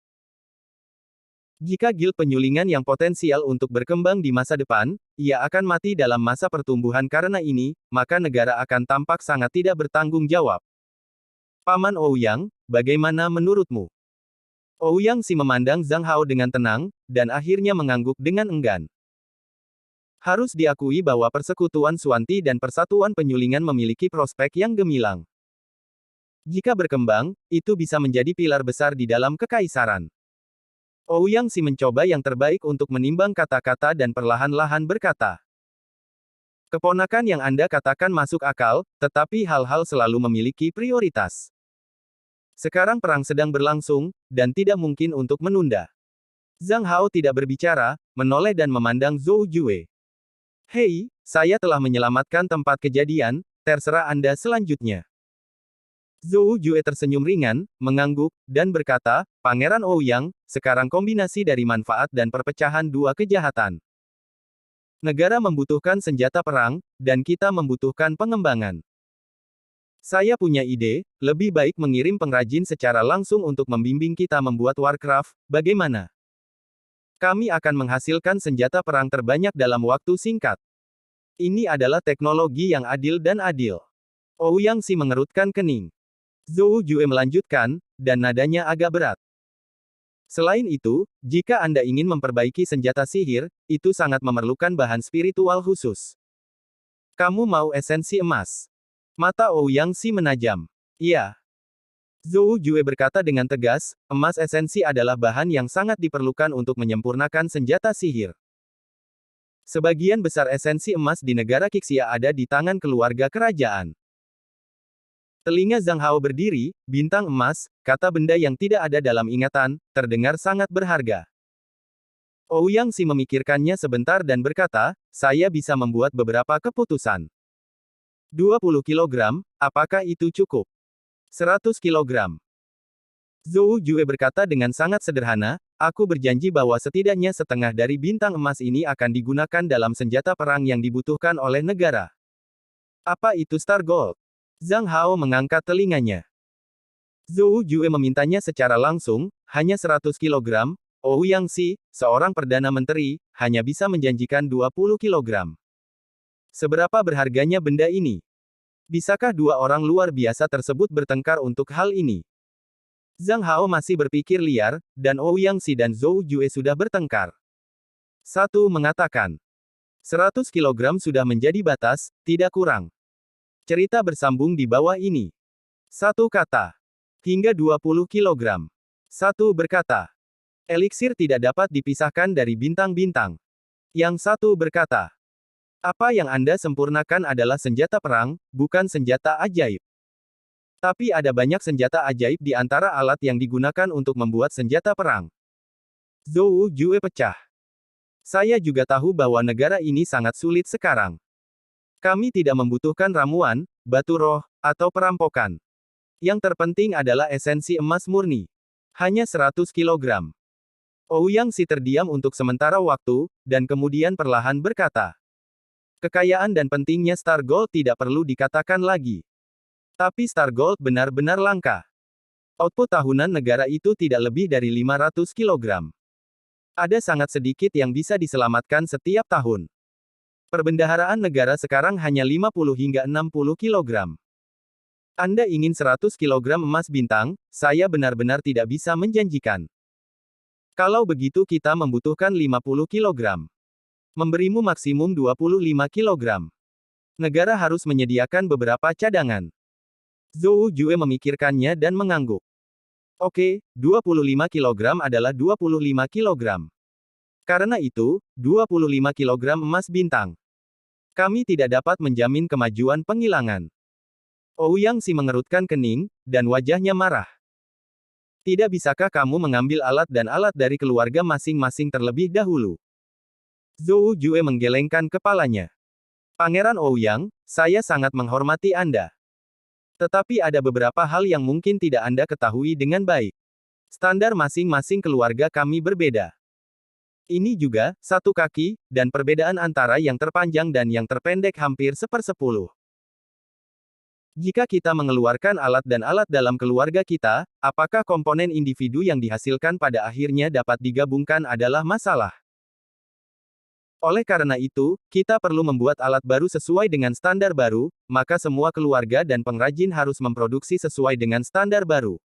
Jika guild penyulingan yang potensial untuk berkembang di masa depan, ia akan mati dalam masa pertumbuhan karena ini, maka negara akan tampak sangat tidak bertanggung jawab. Paman Ouyang, bagaimana menurutmu? Ouyang Si memandang Zhang Hao dengan tenang, dan akhirnya mengangguk dengan enggan. Harus diakui bahwa persekutuan Suanti dan persatuan penyulingan memiliki prospek yang gemilang. Jika berkembang, itu bisa menjadi pilar besar di dalam kekaisaran. Ouyang Si mencoba yang terbaik untuk menimbang kata-kata dan perlahan-lahan berkata. Keponakan yang Anda katakan masuk akal, tetapi hal-hal selalu memiliki prioritas. Sekarang perang sedang berlangsung, dan tidak mungkin untuk menunda. Zhang Hao tidak berbicara, menoleh dan memandang Zhou Jue. Hei, saya telah menyelamatkan tempat kejadian, terserah Anda selanjutnya. Zhou Jue tersenyum ringan, mengangguk, dan berkata, Pangeran Ouyang, sekarang kombinasi dari manfaat dan perpecahan dua kejahatan. Negara membutuhkan senjata perang, dan kita membutuhkan pengembangan. Saya punya ide, lebih baik mengirim pengrajin secara langsung untuk membimbing kita membuat Warcraft, bagaimana? Kami akan menghasilkan senjata perang terbanyak dalam waktu singkat. Ini adalah teknologi yang adil dan adil. Ouyang Si mengerutkan kening. Zhou Jue melanjutkan, dan nadanya agak berat. Selain itu, jika Anda ingin memperbaiki senjata sihir, itu sangat memerlukan bahan spiritual khusus. Kamu mau esensi emas? Mata Ouyang Si menajam. Iya. Zhou Jue berkata dengan tegas, emas esensi adalah bahan yang sangat diperlukan untuk menyempurnakan senjata sihir. Sebagian besar esensi emas di negara Qixia ada di tangan keluarga kerajaan. Telinga Zhang Hao berdiri, bintang emas, kata benda yang tidak ada dalam ingatan, terdengar sangat berharga. Ouyang Si memikirkannya sebentar dan berkata, saya bisa membuat beberapa keputusan. 20 kilogram, apakah itu cukup? 100 kilogram. Zhou Jue berkata dengan sangat sederhana, aku berjanji bahwa setidaknya setengah dari bintang emas ini akan digunakan dalam senjata perang yang dibutuhkan oleh negara. Apa itu Star Gold? Zhang Hao mengangkat telinganya. Zhou Jue memintanya secara langsung, hanya 100 kilogram, Ouyang Si, seorang perdana menteri, hanya bisa menjanjikan 20 kilogram. Seberapa berharganya benda ini? Bisakah dua orang luar biasa tersebut bertengkar untuk hal ini? Zhang Hao masih berpikir liar, dan Ouyang Si dan Zhou Jue sudah bertengkar. Satu mengatakan, 100 kilogram sudah menjadi batas, tidak kurang. Cerita bersambung di bawah ini. Satu kata, hingga 20 kilogram. Satu berkata, eliksir tidak dapat dipisahkan dari bintang-bintang. Yang satu berkata, apa yang Anda sempurnakan adalah senjata perang, bukan senjata ajaib. Tapi ada banyak senjata ajaib di antara alat yang digunakan untuk membuat senjata perang. Zhou Jue pecah. Saya juga tahu bahwa negara ini sangat sulit sekarang. Kami tidak membutuhkan ramuan, batu roh, atau perampokan. Yang terpenting adalah esensi emas murni. Hanya 100 kilogram. Ouyang Si terdiam untuk sementara waktu, dan kemudian perlahan berkata, kekayaan dan pentingnya Star Gold tidak perlu dikatakan lagi. Tapi Star Gold benar-benar langka. Output tahunan negara itu tidak lebih dari 500 kilogram. Ada sangat sedikit yang bisa diselamatkan setiap tahun. Perbendaharaan negara sekarang hanya 50 hingga 60 kilogram. Anda ingin 100 kilogram emas bintang, saya benar-benar tidak bisa menjanjikan. Kalau begitu kita membutuhkan 50 kilogram. Memberimu maksimum 25 kilogram. Negara harus menyediakan beberapa cadangan. Zhou Jue memikirkannya dan mengangguk. Oke, 25 kilogram adalah 25 kilogram. Karena itu, 25 kilogram emas bintang. Kami tidak dapat menjamin kemajuan penghilangan. Ouyang Si mengerutkan kening, dan wajahnya marah. Tidak bisakah kamu mengambil alat dan alat dari keluarga masing-masing terlebih dahulu? Zhou Jue menggelengkan kepalanya. Pangeran Ouyang, saya sangat menghormati Anda. Tetapi ada beberapa hal yang mungkin tidak Anda ketahui dengan baik. Standar masing-masing keluarga kami berbeda. Ini juga, satu kaki, dan perbedaan antara yang terpanjang dan yang terpendek hampir 1/10. Jika kita mengeluarkan alat dan alat dalam keluarga kita, apakah komponen individu yang dihasilkan pada akhirnya dapat digabungkan adalah masalah. Oleh karena itu, kita perlu membuat alat baru sesuai dengan standar baru, maka semua keluarga dan pengrajin harus memproduksi sesuai dengan standar baru.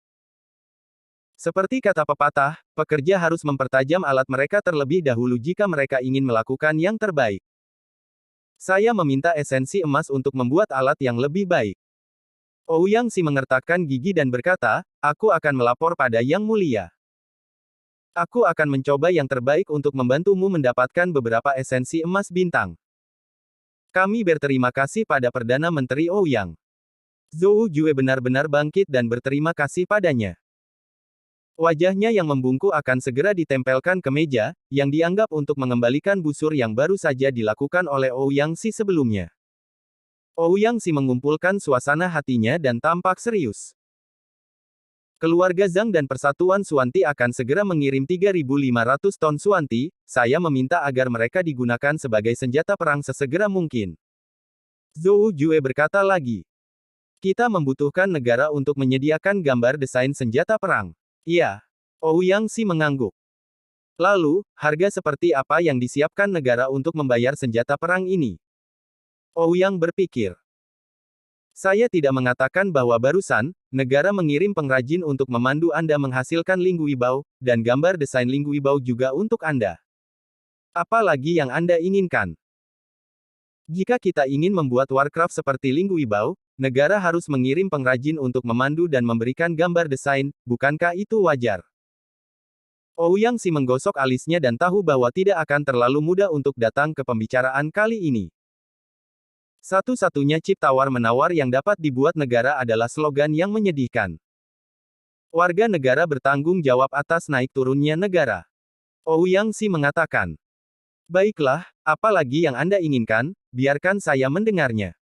Seperti kata pepatah, pekerja harus mempertajam alat mereka terlebih dahulu jika mereka ingin melakukan yang terbaik. Saya meminta esensi emas untuk membuat alat yang lebih baik. Ouyang Si mengertakkan gigi dan berkata, aku akan melapor pada Yang Mulia. Aku akan mencoba yang terbaik untuk membantumu mendapatkan beberapa esensi emas bintang. Kami berterima kasih pada Perdana Menteri Ouyang. Zhou Jue benar-benar bangkit dan berterima kasih padanya. Wajahnya yang membungkuk akan segera ditempelkan ke meja, yang dianggap untuk mengembalikan busur yang baru saja dilakukan oleh Ouyang Si sebelumnya. Ouyang Si mengumpulkan suasana hatinya dan tampak serius. Keluarga Zhang dan Persatuan Suanti akan segera mengirim 3.500 ton Suanti, saya meminta agar mereka digunakan sebagai senjata perang sesegera mungkin. Zhou Jue berkata lagi. Kita membutuhkan negara untuk menyediakan gambar desain senjata perang. Iya. Ouyang Si mengangguk. Lalu, harga seperti apa yang disiapkan negara untuk membayar senjata perang ini? Ouyang berpikir. Saya tidak mengatakan bahwa barusan, negara mengirim pengrajin untuk memandu Anda menghasilkan Ling Guibao, dan gambar desain Ling Guibao juga untuk Anda. Apa lagi yang Anda inginkan? Jika kita ingin membuat Warcraft seperti Ling Guibao, negara harus mengirim pengrajin untuk memandu dan memberikan gambar desain, bukankah itu wajar? Ouyang Si menggosok alisnya dan tahu bahwa tidak akan terlalu mudah untuk datang ke pembicaraan kali ini. Satu-satunya chip tawar-menawar yang dapat dibuat negara adalah slogan yang menyedihkan. Warga negara bertanggung jawab atas naik turunnya negara. Ouyang Si mengatakan. Baiklah, apa lagi yang Anda inginkan, biarkan saya mendengarnya.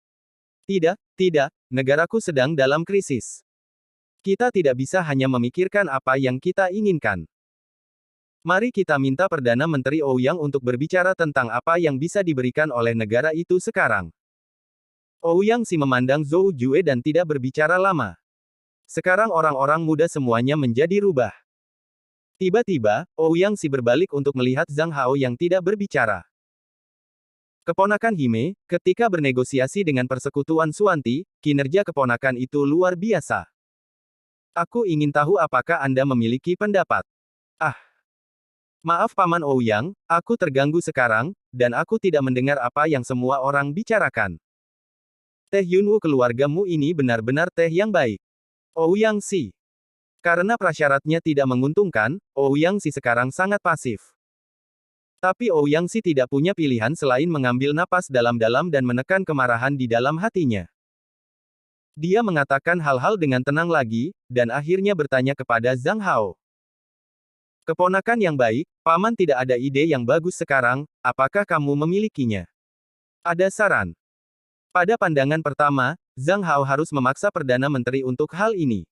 Tidak, negaraku sedang dalam krisis. Kita tidak bisa hanya memikirkan apa yang kita inginkan. Mari kita minta Perdana Menteri Ouyang untuk berbicara tentang apa yang bisa diberikan oleh negara itu sekarang. Ouyang Si memandang Zhou Jue dan tidak berbicara lama. Sekarang orang-orang muda semuanya menjadi rubah. Tiba-tiba, Ouyang Si berbalik untuk melihat Zhang Hao yang tidak berbicara. Keponakan Hime, ketika bernegosiasi dengan persekutuan Suanti, kinerja keponakan itu luar biasa. Aku ingin tahu apakah Anda memiliki pendapat. Maaf Paman Ouyang, aku terganggu sekarang, dan aku tidak mendengar apa yang semua orang bicarakan. Teh Yunwu keluargamu ini benar-benar teh yang baik. Ouyang Si. Karena prasyaratnya tidak menguntungkan, Ouyang Si sekarang sangat pasif. Tapi Ouyang Si tidak punya pilihan selain mengambil napas dalam-dalam dan menekan kemarahan di dalam hatinya. Dia mengatakan hal-hal dengan tenang lagi, dan akhirnya bertanya kepada Zhang Hao. Keponakan yang baik, Paman tidak ada ide yang bagus sekarang, apakah kamu memilikinya? Ada saran? Pada pandangan pertama, Zhang Hao harus memaksa Perdana Menteri untuk hal ini.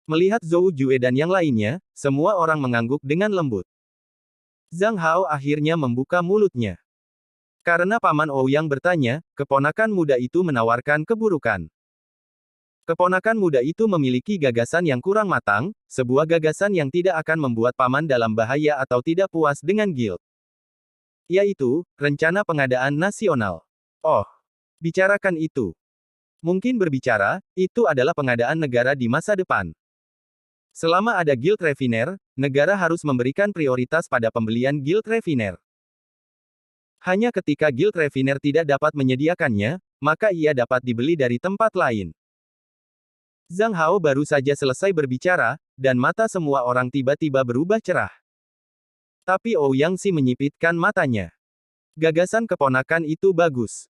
Melihat Zhou Jue dan yang lainnya, semua orang mengangguk dengan lembut. Zhang Hao akhirnya membuka mulutnya. Karena Paman Ouyang bertanya, keponakan muda itu menawarkan keburukan. Keponakan muda itu memiliki gagasan yang kurang matang, sebuah gagasan yang tidak akan membuat paman dalam bahaya atau tidak puas dengan guild. Yaitu, rencana pengadaan nasional. Oh, bicarakan itu. Mungkin berbicara, itu adalah pengadaan negara di masa depan. Selama ada guild refiner, negara harus memberikan prioritas pada pembelian guild refiner. Hanya ketika guild refiner tidak dapat menyediakannya, maka ia dapat dibeli dari tempat lain. Zhang Hao baru saja selesai berbicara, dan mata semua orang tiba-tiba berubah cerah. Tapi Ouyang Xi menyipitkan matanya. Gagasan keponakan itu bagus.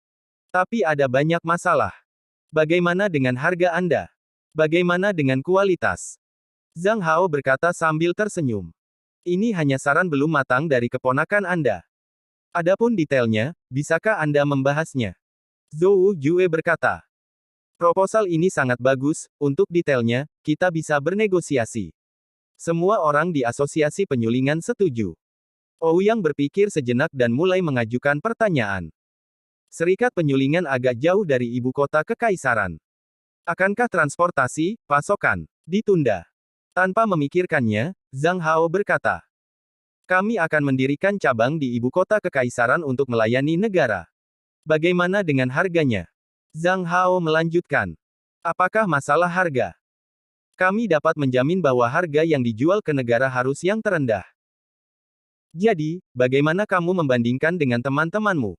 Tapi ada banyak masalah. Bagaimana dengan harga Anda? Bagaimana dengan kualitas? Zhang Hao berkata sambil tersenyum. Ini hanya saran belum matang dari keponakan Anda. Adapun detailnya, bisakah Anda membahasnya? Zhou Yue berkata. Proposal ini sangat bagus, untuk detailnya, kita bisa bernegosiasi. Semua orang di asosiasi penyulingan setuju. Ouyang berpikir sejenak dan mulai mengajukan pertanyaan. Serikat penyulingan agak jauh dari ibu kota kekaisaran. Akankah transportasi, pasokan, ditunda? Tanpa memikirkannya, Zhang Hao berkata. Kami akan mendirikan cabang di ibu kota kekaisaran untuk melayani negara. Bagaimana dengan harganya? Zhang Hao melanjutkan. Apakah masalah harga? Kami dapat menjamin bahwa harga yang dijual ke negara harus yang terendah. Jadi, bagaimana kamu membandingkan dengan teman-temanmu?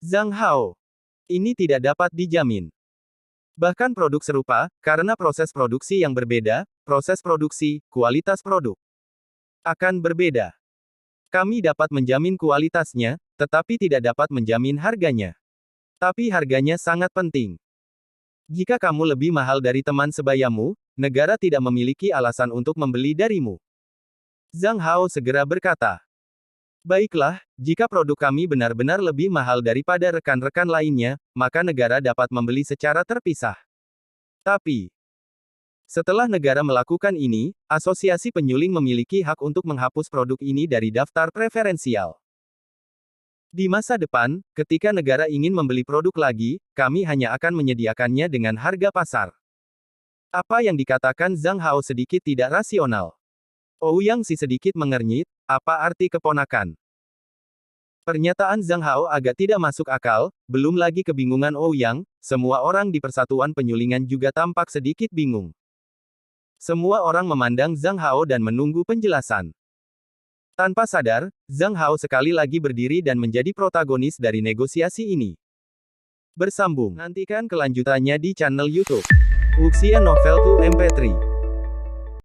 Zhang Hao. Ini tidak dapat dijamin. Bahkan produk serupa, karena proses produksi yang berbeda, proses produksi, kualitas produk akan berbeda. Kami dapat menjamin kualitasnya, tetapi tidak dapat menjamin harganya. Tapi harganya sangat penting. Jika kamu lebih mahal dari teman sebayamu, negara tidak memiliki alasan untuk membeli darimu. Zhang Hao segera berkata. Baiklah, jika produk kami benar-benar lebih mahal daripada rekan-rekan lainnya, maka negara dapat membeli secara terpisah. Tapi, setelah negara melakukan ini, asosiasi penyuling memiliki hak untuk menghapus produk ini dari daftar preferensial. Di masa depan, ketika negara ingin membeli produk lagi, kami hanya akan menyediakannya dengan harga pasar. Apa yang dikatakan Zhang Hao sedikit tidak rasional. Ouyang Xi sedikit mengernyit, apa arti keponakan? Pernyataan Zhang Hao agak tidak masuk akal, belum lagi kebingungan Ouyang, semua orang di persatuan penyulingan juga tampak sedikit bingung. Semua orang memandang Zhang Hao dan menunggu penjelasan. Tanpa sadar, Zhang Hao sekali lagi berdiri dan menjadi protagonis dari negosiasi ini. Bersambung. Nantikan kelanjutannya di channel YouTube Wuxia Novel 2 MP3.